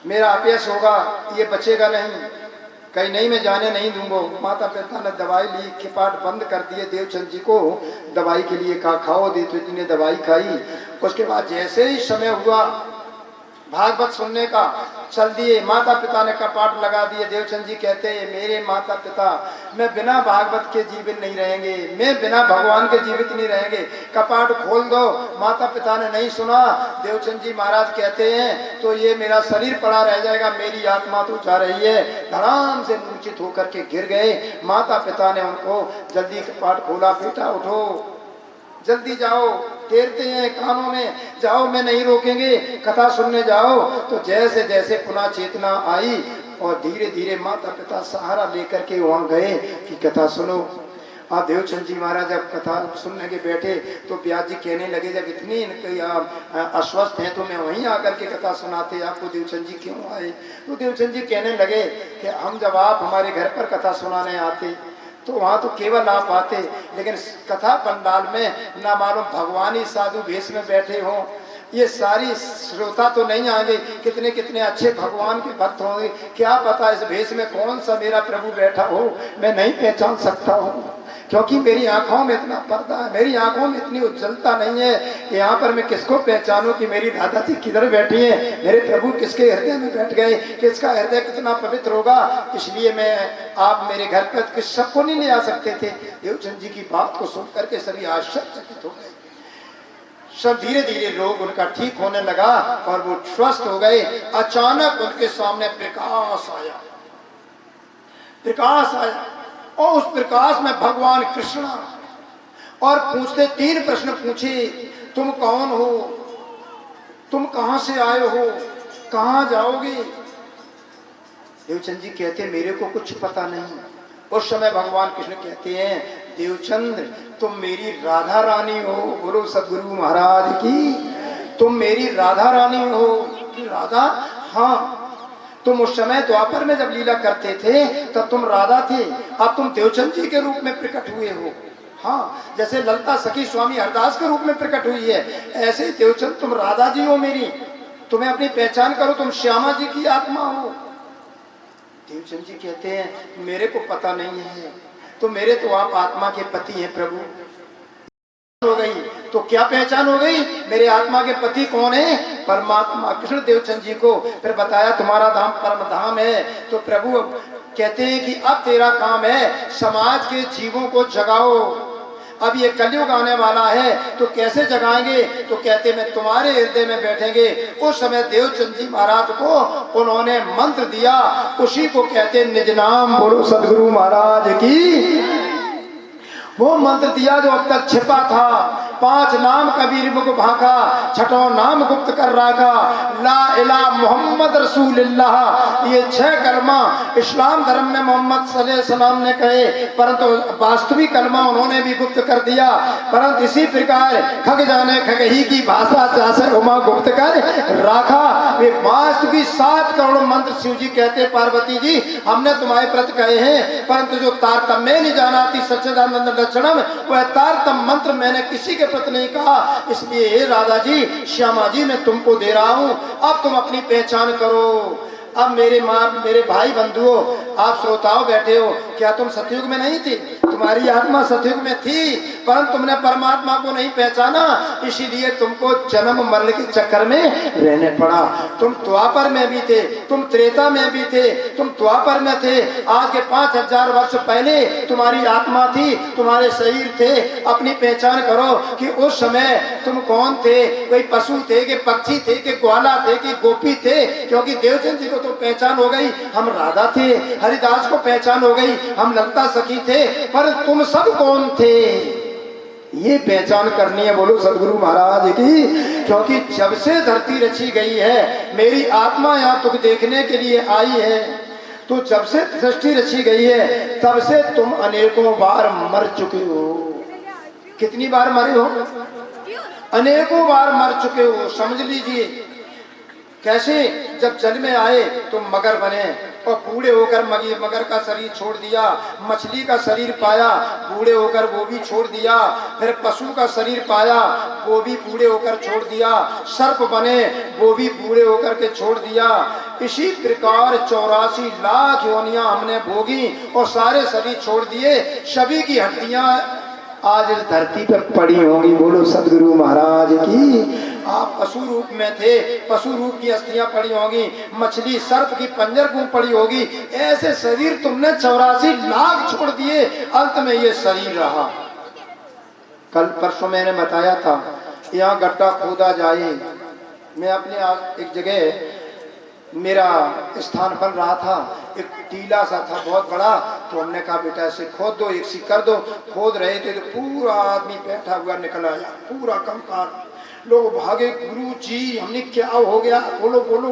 मेरा अपयश होगा, ये बचेगा नहीं। कहीं नहीं मैं जाने नहीं दूंगा। माता पिता ने दवाई ली, कपाट बंद कर दिए। देवचंद जी को दवाई के लिए कहा खाओ, देवचंद जी ने दवाई खाई। उसके बाद जैसे ही समय हुआ भागवत सुनने का, चल दिए। माता पिता ने कपाट लगा दिए। देवचंद जी कहते हैं मेरे माता पिता मैं बिना भागवत के जीवित नहीं रहेंगे, मैं बिना भगवान के जीवित नहीं रहेंगे, कपाट खोल दो। माता पिता ने नहीं सुना। देवचंद जी महाराज कहते हैं तो ये मेरा शरीर पड़ा रह जाएगा, मेरी आत्मा तो जा रही है। धड़ाम से मूर्छित होकर के गिर गए। माता पिता ने उनको जल्दी कपाट खोला, बेटा उठो जल्दी जाओ, टेरते हैं कानों में, जाओ मैं नहीं रोकेंगे, कथा सुनने जाओ। तो जैसे जैसे पुनः चेतना आई और धीरे धीरे माता पिता सहारा लेकर के वहाँ गए कि कथा सुनो। आप देवचंद जी महाराज जब कथा सुनने के बैठे तो व्यास जी कहने लगे जब इतनी इनके अस्वस्थ हैं तो मैं वहीं आकर के कथा सुनाते, आपको देवचंद जी क्यों आए। तो देवचंद जी कहने लगे कि हम जब आप हमारे घर पर कथा सुनाने आते तो वहाँ तो केवल आप आते, लेकिन कथा पंडाल में ना मालूम भगवानी साधु भेष में बैठे हों, ये सारी श्रोता तो नहीं आएंगे, कितने कितने अच्छे भगवान के भक्त होंगे, क्या पता इस भेष में कौन सा मेरा प्रभु बैठा हो, मैं नहीं पहचान सकता हूँ। क्योंकि मेरी आंखों में इतना पर्दा है, मेरी आंखों में इतनी उज्जवलता नहीं है कि यहाँ पर मैं किसको पहचानूं कि मेरी दादाजी किधर बैठी हैं, मेरे प्रभु किसके हृदय में बैठ गए, किसका हृदय कितना पवित्र होगा। इसलिए मैं आप मेरे घर पर किस सबको नहीं ले आ सकते थे। देवचंद जी की बात को सुन करके सभी आश्चर्यचकित हो गए। सब धीरे धीरे रोग उनका ठीक होने लगा और वो स्वस्थ हो गए। अचानक उनके सामने प्रकाश आया, प्रकाश आया और उस प्रकाश में भगवान कृष्ण और पूछते 3 प्रश्न पूछे, तुम कौन हो, तुम कहां से आए हो, कहां जाओगे। देवचंद जी कहते मेरे को कुछ पता नहीं। उस समय भगवान कृष्ण कहते हैं देवचंद तुम मेरी राधा रानी हो। बोलो सदगुरु महाराज की, तुम मेरी राधा रानी हो। कि राधा? हाँ, तुम उस समय द्वापर में जब लीला करते थे तब तुम राधा थे, अब तुम देवचंद जी के रूप में प्रकट हुए हो। हाँ, जैसे ललता सखी स्वामी हरदास के रूप में प्रकट हुई है, ऐसे ही देवचंद तुम राधा जी हो मेरी, तुम्हें अपनी पहचान करो, तुम श्यामा जी की आत्मा हो। देवचंद जी कहते हैं मेरे को पता नहीं है, तो मेरे तो आप आत्मा के पति हैं प्रभु। हो गई तो क्या पहचान हो गई, मेरे आत्मा के पति कौन है, परमात्मा कृष्ण। देवचंद जी को फिर बताया तुम्हारा धाम परम धाम है। तो प्रभु कहते हैं कि अब तेरा काम है समाज के जीवों को जगाओ। अब ये कलयुग आने वाला है तो कैसे जगाएंगे, तो कहते मैं तुम्हारे हृदय में बैठेंगे। उस समय देवचंद जी महाराज को उन्होंने मंत्र दिया, उसी को कहते निज नाम। बोलो सदगुरु महाराज की। वो मंत्र दिया जो अब तक छिपा था। 5 नाम कबीर मुख भाका, 6वां नाम गुप्त कर रखा, ला इलाहा मोहम्मद रसूलुल्लाह। ये 6 कलमा इस्लाम धर्म में मोहम्मद सल्लल्लाहु अलैहि वसल्लम ने कहे, परंतु वास्तविक कलमा उन्होंने भी गुप्त कर दिया। परंतु इसी प्रकार खग जाने खगही की भाषा चाहे उमा गुप्त कर रखा। वे वास्तविक 7 करोड़ मंत्र शिव जी कहते पार्वती जी हमने तुम्हारे प्रति कहे हैं, परंतु जो तारतम्य नहीं जाना थी सच्चिदानंद लक्षणम, वह तारतम मंत्र मैंने किसी के प्रति नहीं कहा। इसलिए हे राधा जी, श्यामा जी, मैं तुमको दे रहा हूं, अब तुम अपनी पहचान करो। अब मेरे माँ, मेरे भाई बंधुओं, आप श्रोताओं बैठे हो, क्या तुम सतयुग में नहीं थे? तुम्हारी आत्मा सतयुग में थी, परंतु तुमने परमात्मा को नहीं पहचाना, इसीलिए तुमको जन्म मरण के चक्कर में रहने पड़ा। तुम द्वापर में भी थे, तुम त्रेता में भी थे, तुम द्वापर में थे। आज के 5000 वर्ष पहले तुम्हारी आत्मा थी, तुम्हारे शरीर थे। अपनी पहचान करो कि उस समय तुम कौन थे, कोई पशु थे कि पक्षी थे कि ग्वाला थे कि गोपी थे। क्योंकि देवचंद जी को तो पहचान हो गई हम राधा थे, हरिदास को पहचान हो गई हम ललता सखी थे, पर तुम सब कौन थे ये पहचान करनी है। बोलो सदगुरु महाराज की। क्योंकि जब से धरती रची गई है, मेरी आत्मा यहाँ तुम देखने के लिए आई है, तो जब से सृष्टि रची गई है तब से तुम अनेकों बार मर चुके हो। कितनी बार मरे हो? अनेकों बार मर चुके हो। समझ लीजिए कैसे, जब जल में आए तो मगर बने और बूढ़े होकर मगर का शरीर छोड़ दिया, मछली का शरीर पाया, बूढ़े होकर वो भी छोड़ दिया, फिर पशु का शरीर पाया, वो भी बूढ़े होकर छोड़ दिया, सर्प बने, वो भी बूढ़े होकर के छोड़ दिया। इसी प्रकार 84 लाख योनियां हमने भोगी और सारे शरीर छोड़ दिए। सभी की हड्डियां आज इस धरती पर पड़ी होंगी। बोलो सदगुरु महाराज की। आप पशु रूप में थे, पशु रूप की अस्थियां पड़ी होंगी, मछली सर्प की पंजर गुम पड़ी होगी। ऐसे शरीर तुमने 84 लाख छोड़ दिए, अंत में ये शरीर रहा। कल परसों मैंने बताया था यहाँ गड्ढा खोदा जाए। मैं अपने एक जगह मेरा स्थान बन रहा था, एक टीला सा था बहुत बड़ा, तो हमने कहा बेटा ऐसे खोद दो, एक सी कर दो। खोद रहे थे तो पूरा आदमी बैठा हुआ निकल आया, पूरा कंकाल। लोग भागे, गुरु जी हमने क्या हो गया, बोलो बोलो।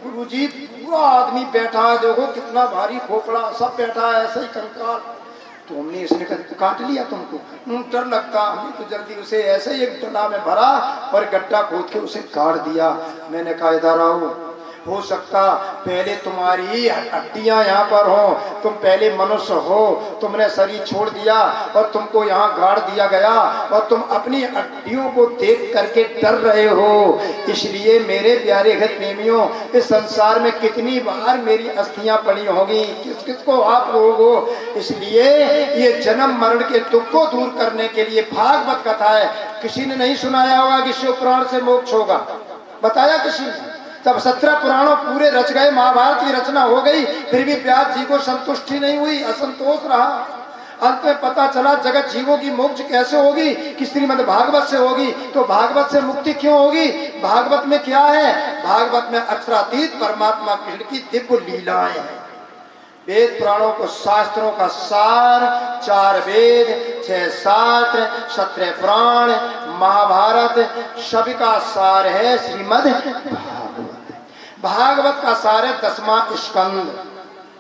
गुरु जी पूरा आदमी बैठा है, देखो कितना भारी खोपड़ा, सब बैठा है ऐसा ही कंकाल। तो हमने इसने काट लिया तुमको? डर लगता। हमने तो जल्दी उसे ऐसे ही एक डला में भरा और गड्ढा खोद के उसे काट दिया। मैंने कहा इधर आओ। हो सकता पहले तुम्हारी हड्डियां यहाँ पर हो, तुम पहले मनुष्य हो, तुमने शरीर छोड़ दिया और तुमको यहाँ गाड़ दिया गया और तुम अपनी हड्डियों को देख करके डर रहे हो। इसलिए मेरे प्यारे घर प्रेमियों, इस संसार में कितनी बार मेरी अस्थियां पड़ी होगी, किस किस को आप लोग हो। इसलिए ये जन्म मरण के दुख को दूर करने के लिए भागवत कथा है। किसी ने नहीं सुनाया होगा कि शिव पुराण से मोक्ष होगा, बताया किसी ने? तब 17 पुराणों पूरे रच गए, महाभारत की रचना हो गई, फिर भी व्यास जी को संतुष्टि नहीं हुई, असंतोष रहा। अंत में पता चला जगत जीवों की मोक्ष कैसे होगी कि श्रीमद् भागवत से होगी। तो भागवत से मुक्ति क्यों होगी? भागवत में क्या है? भागवत में अक्षरातीत परमात्मा कृष्ण की दिव्य लीलाएं हैं। वेद पुराणों को शास्त्रों का सार, 4 वेद, 6 शास्त्र, 17 पुराण, महाभारत, सभी का सार है श्रीमद् भागवत। भागवत का सार है 10वां स्कंद।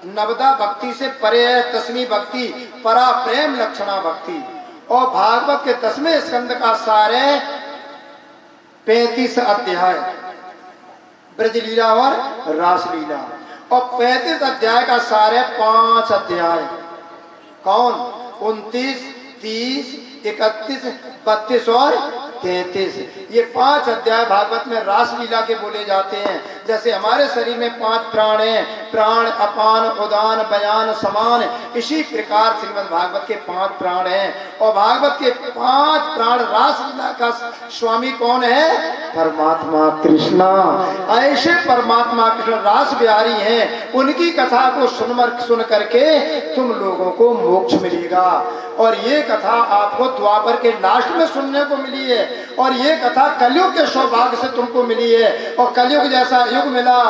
नवदा भक्ति से परे है 10वीं भक्ति, परा प्रेम लक्षणा भक्ति। और भागवत के 10वें स्कंद का सार है 35 अध्याय, ब्रजलीला और रासलीला। और 35 अध्याय का सार है 5 अध्याय। कौन? 29, 30, 31, 32 और 33। ये 5 अध्याय भागवत में रासलीला के बोले जाते हैं। जैसे हमारे शरीर में 5 प्राण हैं, प्राण, अपान, उदान, बयान, समान, इसी प्रकार श्रीमद् भागवत के 5 प्राण हैं। और भागवत के 5 प्राण रासलीला का स्वामी कौन है? परमात्मा कृष्णा। ऐसे परमात्मा कृष्ण रास बिहारी हैं, उनकी कथा को सुन करके तुम लोगों को मोक्ष मिलेगा। और ये कथा आपको द्वापर के लास्ट में सुनने को मिली है, और ये कथा कलयुग के सौभाग्य से तुमको मिली है। और कलयुग जैसा युग मिला,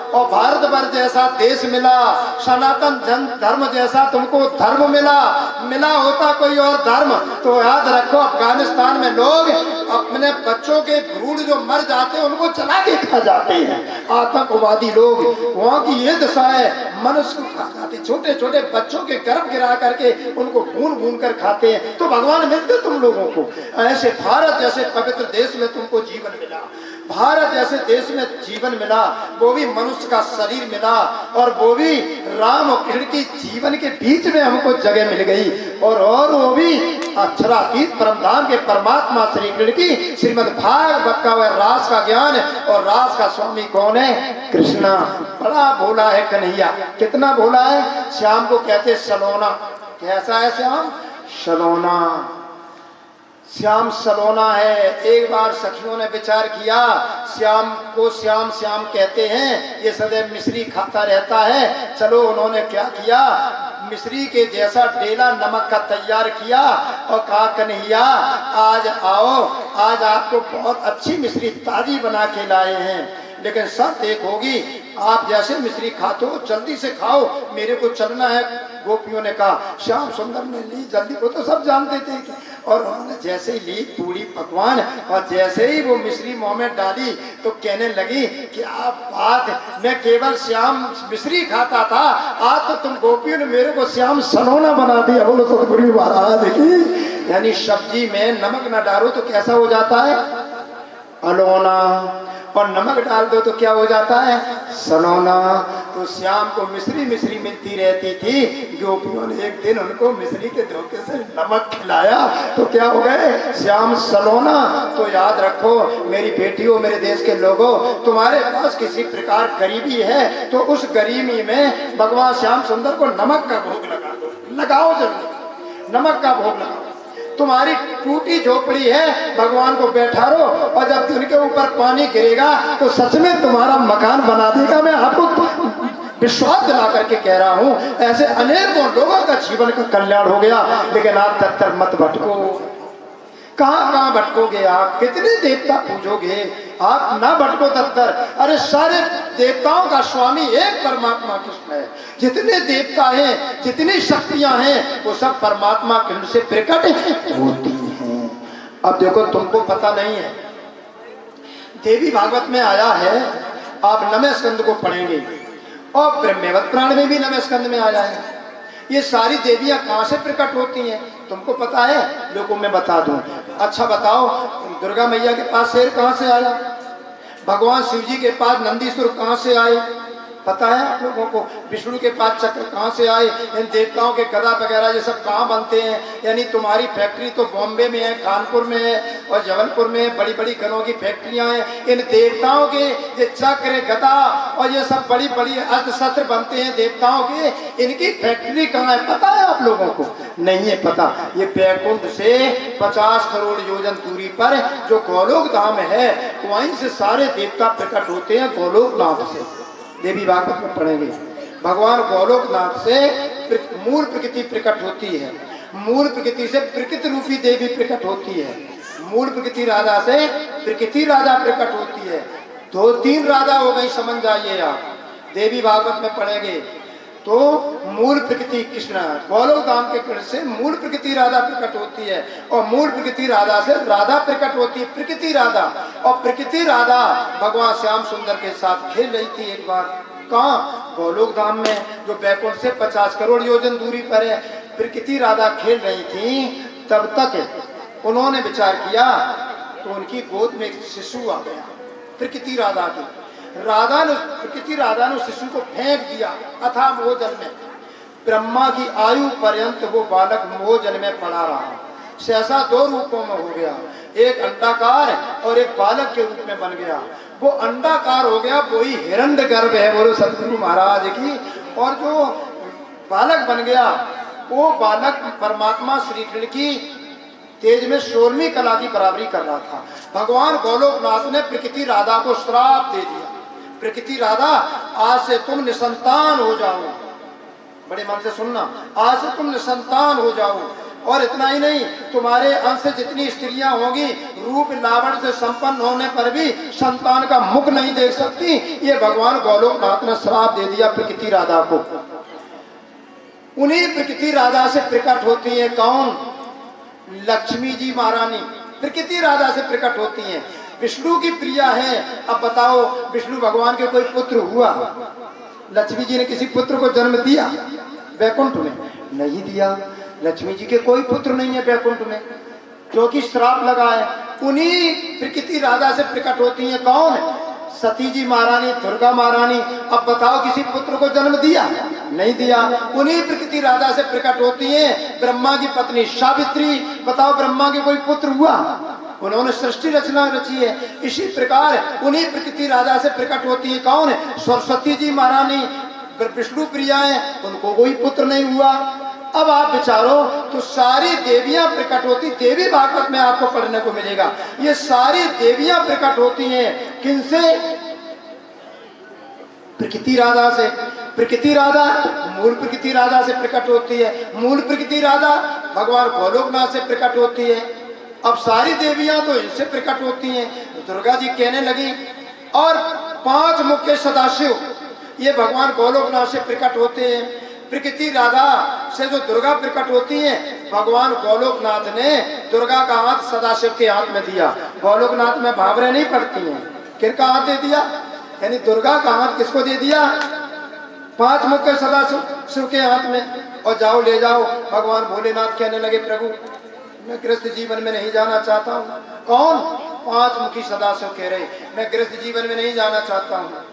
और भारतवर्ष जैसा देश मिला, सनातन जन धर्म जैसा तुमको धर्म मिला होता कोई और धर्म तो याद रखो, अफगानिस्तान में लोग अपने बच्चों के भ्रूण जो मर जाते हैं उनको जला के खा जाते हैं। आतंकवादी लोग, वहाँ की ये दशा है, मनुष्य को खा जाते, छोटे छोटे बच्चों के गर्भ गिरा करके उनको भून भून कर खाते हैं। तो भगवान मिलते तुम लोगों को। ऐसे भारत जैसे पवित्र देश में तुमको जीवन मिला, भारत जैसे देश में जीवन मिला, वो भी मनुष्य का शरीर मिला, और वो भी राम और कृष्ण की जीवन के बीच में हमको जगह मिल गई। और वो भी अक्षरातीत परमधाम के परमात्मा श्री कृष्ण की श्रीमद् भागवत का वह रास का ज्ञान। और रास का स्वामी कौन है? कृष्णा। बड़ा भोला है कन्हैया। कितना भोला है? श्याम को कहते सलोना। कैसा है श्याम? सलोना। श्याम सलोना है। एक बार सखियों ने विचार किया, श्याम को श्याम श्याम कहते हैं, ये सदैव मिश्री खाता रहता है। चलो उन्होंने क्या किया, मिश्री के जैसा डेला नमक का तैयार किया और कहा कन्हैया आज आओ, आज आपको बहुत अच्छी मिश्री ताजी बना के लाए हैं, लेकिन शर्त एक होगी, आप जैसे मिश्री खाते हो जल्दी से खाओ, मेरे को चलना है। गोपियों ने कहा, श्याम सुंदर ने ली जल्दी, वो तो सब जानते थे। और उन्होंने जैसे ही ली पूरी पकवान, और जैसे ही वो मिश्री मुंह में डाली तो कहने लगी कि आप बात, मैं केवल श्याम मिश्री खाता था, आज तो तुम गोपियों ने मेरे को श्याम सलोना बना दिया। बोलो तो बड़ी बात देखी। यानी सब्जी में नमक न डालो तो कैसा हो जाता है? अलोना। और नमक डाल दो तो क्या हो जाता है? सलोना। तो श्याम को मिश्री मिश्री मिलती रहती थी। गोपियों ने एक दिन उनको मिश्री के धोखे से नमक खिलाया तो क्या हो गए? श्याम सलोना। तो याद रखो मेरी बेटियों, मेरे देश के लोगों, तुम्हारे पास किसी प्रकार गरीबी है तो उस गरीबी में भगवान श्याम सुंदर को नमक का भोग लगा दो, लगाओ जरूर, नमक का भोग लगाओ। तुम्हारी टूटी झोपड़ी है, भगवान को बैठा रहो, और जब उनके ऊपर पानी गिरेगा तो सच में तुम्हारा मकान बना देगा। मैं आपको विश्वास दिला करके कह रहा हूँ, ऐसे अनेकों लोगों का जीवन का कल्याण हो गया। लेकिन आप तत्तर मत भटको। कहाँ कहाँ भटकोगे आप? कितने देवता पूजोगे आप? ना भटको तत्तर। अरे सारे देवताओं का स्वामी एक परमात्मा कृष्ण है। जितने देवता हैं, जितनी शक्तियां हैं, वो सब परमात्मा कृष्ण से प्रकट होती हैं। अब देखो, तुमको पता नहीं है, देवी भागवत में आया है, आप नवमें स्कंद को पढ़ेंगे, और ब्रह्मवत पुराण में भी नवमें स्कंद में आया है। ये सारी देवियां कहाँ से प्रकट होती हैं तुमको पता है? देखो मैं बता दूं। अच्छा बताओ, दुर्गा मैया के पास शेर कहाँ से आया? भगवान शिव जी के पास नंदीश्वर कहाँ से आए पता है आप लोगों को? विष्णु के पास चक्र कहाँ से आए? इन देवताओं के गदा वगैरह ये सब कहाँ बनते हैं? यानी तुम्हारी फैक्ट्री तो बॉम्बे में है, कानपुर में है और जबलपुर में बड़ी बड़ी गनों की फैक्ट्रियाँ हैं। इन देवताओं के ये चक्र गदा और ये सब बड़ी बड़ी अस्त्र शस्त्र बनते हैं देवताओं के, इनकी फैक्ट्री कहाँ है पता है आप लोगों को? नहीं है पता। ये बैकुंठ से 50 करोड़ योजन दूरी पर जो गोलोक धाम है वहीं से सारे देवता प्रकट होते हैं। गोलोकनाथ से देवी भागवत में पढ़ेंगे, भगवान गोलोकनाथ से मूल प्रकृति प्रकट होती है। मूल प्रकृति से प्रकृति रूपी देवी प्रकट होती है। मूल प्रकृति राधा से प्रकृति राधा प्रकट होती है। 2-3 राधा हो गई, समझ जाइए आप। देवी भागवत में पढ़ेंगे तो मूल प्रकृति कृष्ण गोलोक धाम के कृष्ण से मूल प्रकृति राधा प्रकट होती है और मूल प्रकृति राधा से राधा प्रकट होती है, प्रकृति राधा। और प्रकृति राधा भगवान श्याम सुंदर के साथ खेल रही थी एक बार। कहाँ? गोलोक धाम में, जो बैकुंठ से 50 करोड़ योजन दूरी पर है। प्रकृति राधा खेल रही थी, तब तक उन्होंने विचार किया तो उनकी गोद में एक शिशु आ गया। प्रकृति राधा की प्रकृति राधा ने शिशु को फेंक दिया अथाह मोह जल में। ब्रह्मा की आयु पर्यंत वो बालक मोह जल में पड़ा रहा। सहसा 2 रूपों में हो गया, एक अंडाकार और एक बालक के रूप में बन गया। वो अंडाकार हो गया, वही हिरण्यगर्भ है, बोलो सतगुरु महाराज की। और जो बालक बन गया वो बालक परमात्मा श्री कृष्ण की तेज में 16वीं कला की बराबरी कर रहा था। भगवान गोलोकनाथ ने प्रकृति राधा को श्राप दे दिया, प्रकृति राधा आज से तुम निसंतान हो जाओ। बड़े मन से सुनना, आज से तुम निसंतान हो जाओ। और इतना ही नहीं, तुम्हारे अंश से जितनी स्त्रियां होंगी रूप लावण्य से संपन्न होने पर भी संतान का मुख नहीं देख सकती। ये भगवान गोलोकनाथ ने श्राप दे दिया प्रकृति राधा को। उन्हीं प्रकृति राधा से प्रकट होती है कौन? लक्ष्मी जी महारानी प्रकृति राधा से प्रकट होती हैं। विष्णु की प्रिया है। अब बताओ, विष्णु भगवान के कोई पुत्र हुआ? लक्ष्मी जी ने किसी पुत्र को जन्म दिया बैकुंठ में? नहीं दिया। लक्ष्मी जी के कोई पुत्र नहीं है बैकुंठ में, क्योंकि श्राप लगा है। उन्हीं प्रकृति राधा से प्रकट होती है कौन? सती जी महारानी, दुर्गा महारानी। अब बताओ, किसी पुत्र को जन्म दिया? नहीं दिया। उन्हीं प्रकृति राधा से प्रकट होती है ब्रह्मा की पत्नी सावित्री। बताओ, ब्रह्मा के कोई पुत्र हुआ? उन्होंने सृष्टि रचना रची है। इसी प्रकार उन्हीं प्रकृति राधा से प्रकट होती है कौन? सरस्वती जी महारानी, विष्णु प्रिया है, उनको कोई पुत्र नहीं हुआ। अब आप विचारो तो सारी देवियां प्रकट होती, देवी भागवत में आपको पढ़ने को मिलेगा। ये सारी देवियां प्रकट होती हैं किनसे? प्रकृति राधा से। प्रकृति राधा मूल प्रकृति राधा से प्रकट होती है। मूल प्रकृति राधा भगवान गोलोकनाथ से प्रकट होती है। अब सारी देवियां तो इनसे प्रकट होती हैं। दुर्गा जी कहने लगी, और 5 मुख्य सदाशिव ये भगवान गोलोकनाथ से प्रकट होते हैं। प्रकृति राधा से जो दुर्गा प्रकट होती हैं, भगवान गोलोकनाथ ने दुर्गा का हाथ सदाशिव के हाथ में दिया। गोलोकनाथ में भावरें नहीं पड़ती हैं, किसका हाथ दे दिया? यानी दुर्गा का हाथ किसको दे दिया? 5 मुख्य सदाशिव शिव के हाथ में। और जाओ ले जाओ। भगवान भोलेनाथ कहने लगे, प्रभु मैं गृहस्थ जीवन में नहीं जाना चाहता हूँ। कौन? 5 मुखी सदाशिव कह रहे, मैं गृहस्थ जीवन में नहीं जाना चाहता हूँ।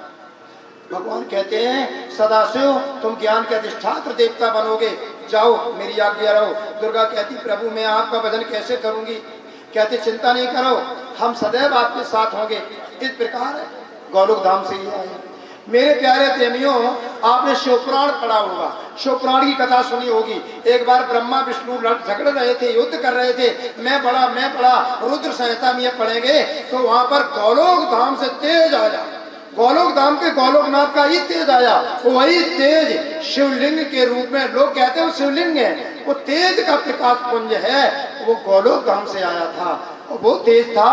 भगवान कहते हैं, सदाशिव तुम ज्ञान के अधिष्ठात्र देवता बनोगे, जाओ मेरी आज्ञा रहो। दुर्गा कहती, प्रभु मैं आपका भजन कैसे करूंगी? कहते, चिंता नहीं करो, हम सदैव आपके साथ होंगे। इस प्रकार गोलोक धाम से ही आए। मेरे प्यारे प्रेमियों, आपने शिवपुराण पढ़ा होगा, शिवपुराण की कथा सुनी होगी। एक बार ब्रह्मा विष्णु झगड़ रहे थे, युद्ध कर रहे थे, मैं बड़ा। रुद्र संहिता में पढ़ेंगे तो वहां पर गोलोक धाम से तेज आया। गोलोक धाम के गोलोकनाथ का ही तेज आया। वही तेज शिवलिंग के रूप में, लोग कहते हैं वो शिवलिंग है, वो तेज का प्रकाश पुंज है, वो गोलोक धाम से आया था। और वो तेज था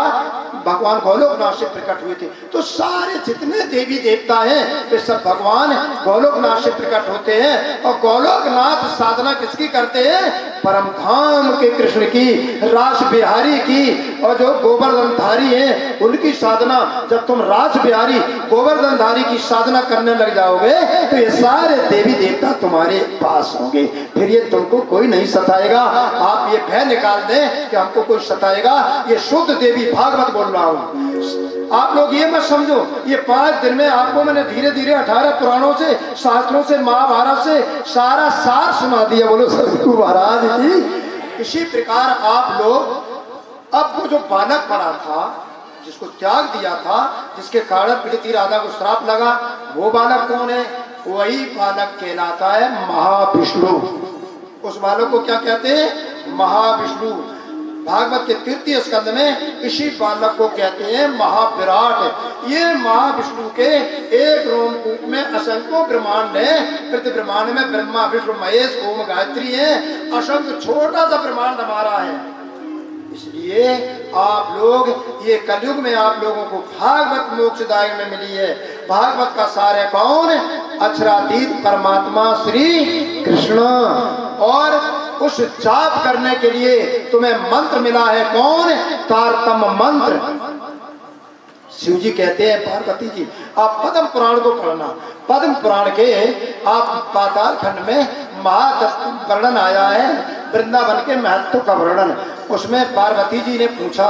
भगवान गोलोकनाथ से प्रकट हुए थे। तो सारे जितने देवी देवता हैं वे सब भगवान गोलोकनाथ से प्रकट होते हैं। और गोलोकनाथ साधना किसकी करते हैं? परम धाम के कृष्ण की, रास बिहारी की। और जो गोवर्धनधारी हैं उनकी साधना। जब तुम रास बिहारी गोवर्धनधारी की साधना करने लग जाओगे तो ये सारे देवी देवता तुम्हारे पास होंगे, फिर ये तुमको कोई नहीं सताएगा। आप ये भय निकाल दें कि हमको कोई सताएगा। ये शुद्ध देवी भागवत बोल रहा हूँ। आप लोग ये मत समझो ये 5 दिन में आपको मैंने धीरे धीरे 18 पुराणों से, शास्त्रों से, महाभारत से सारा सार सुना दिया। बोलो सदगुरु महाराज की। इसी प्रकार आप लोग अब वो जो बालक पड़ा था, जिसको त्याग दिया था, जिसके कारण पीड़ित राधा को श्राप लगा, वो बालक कौन है? वही बालक कहलाता है महाविष्णु। उस बालक को क्या कहते हैं? महाविष्णु। भागवत के 3य स्कंद में इसी बालक को कहते हैं महाविराट। ये महाविष्णु के एक रोमकूप में असंख्यों ब्रह्मांड है। प्रति ब्रह्मांड में ब्रह्मा, विष्णु, महेश, ओम, गायत्री है। असंख्य छोटा सा ब्रह्मांड हमारा है। इसलिए आप लोग ये कलयुग में आप लोगों को भागवत मोक्षदायक में मिली है। भागवत का सार है कौन? अक्षरातीत परमात्मा श्री कृष्ण। और उस जाप करने के लिए तुम्हें मंत्र मिला है कौन? तारतम मंत्र। शिव जी कहते हैं पार्वती जी आप पद्म पुराण को पढ़ना। पद्म पुराण के आप पाताल खंड में महातत्व वर्णन आया है, वृंदावन के महत्व का वर्णन। उसमें पार्वती जी ने पूछा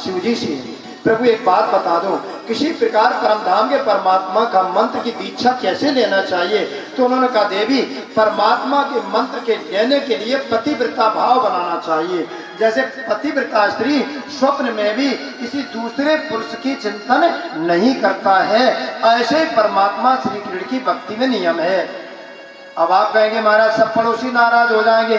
शिव जी से, प्रभु एक बात बता दो, किसी प्रकार परमधाम के परमात्मा का मंत्र की दीक्षा कैसे लेना चाहिए? तो उन्होंने कहा देवी परमात्मा के मंत्र के लेने के लिए पतिव्रता भाव बनाना चाहिए। जैसे पतिव्रता स्त्री स्वप्न में भी किसी दूसरे पुरुष की चिंतन नहीं करता है, ऐसे परमात्मा श्री कृष्ण की भक्ति में नियम है। अब आप कहेंगे महाराज सब पड़ोसी नाराज हो जाएंगे।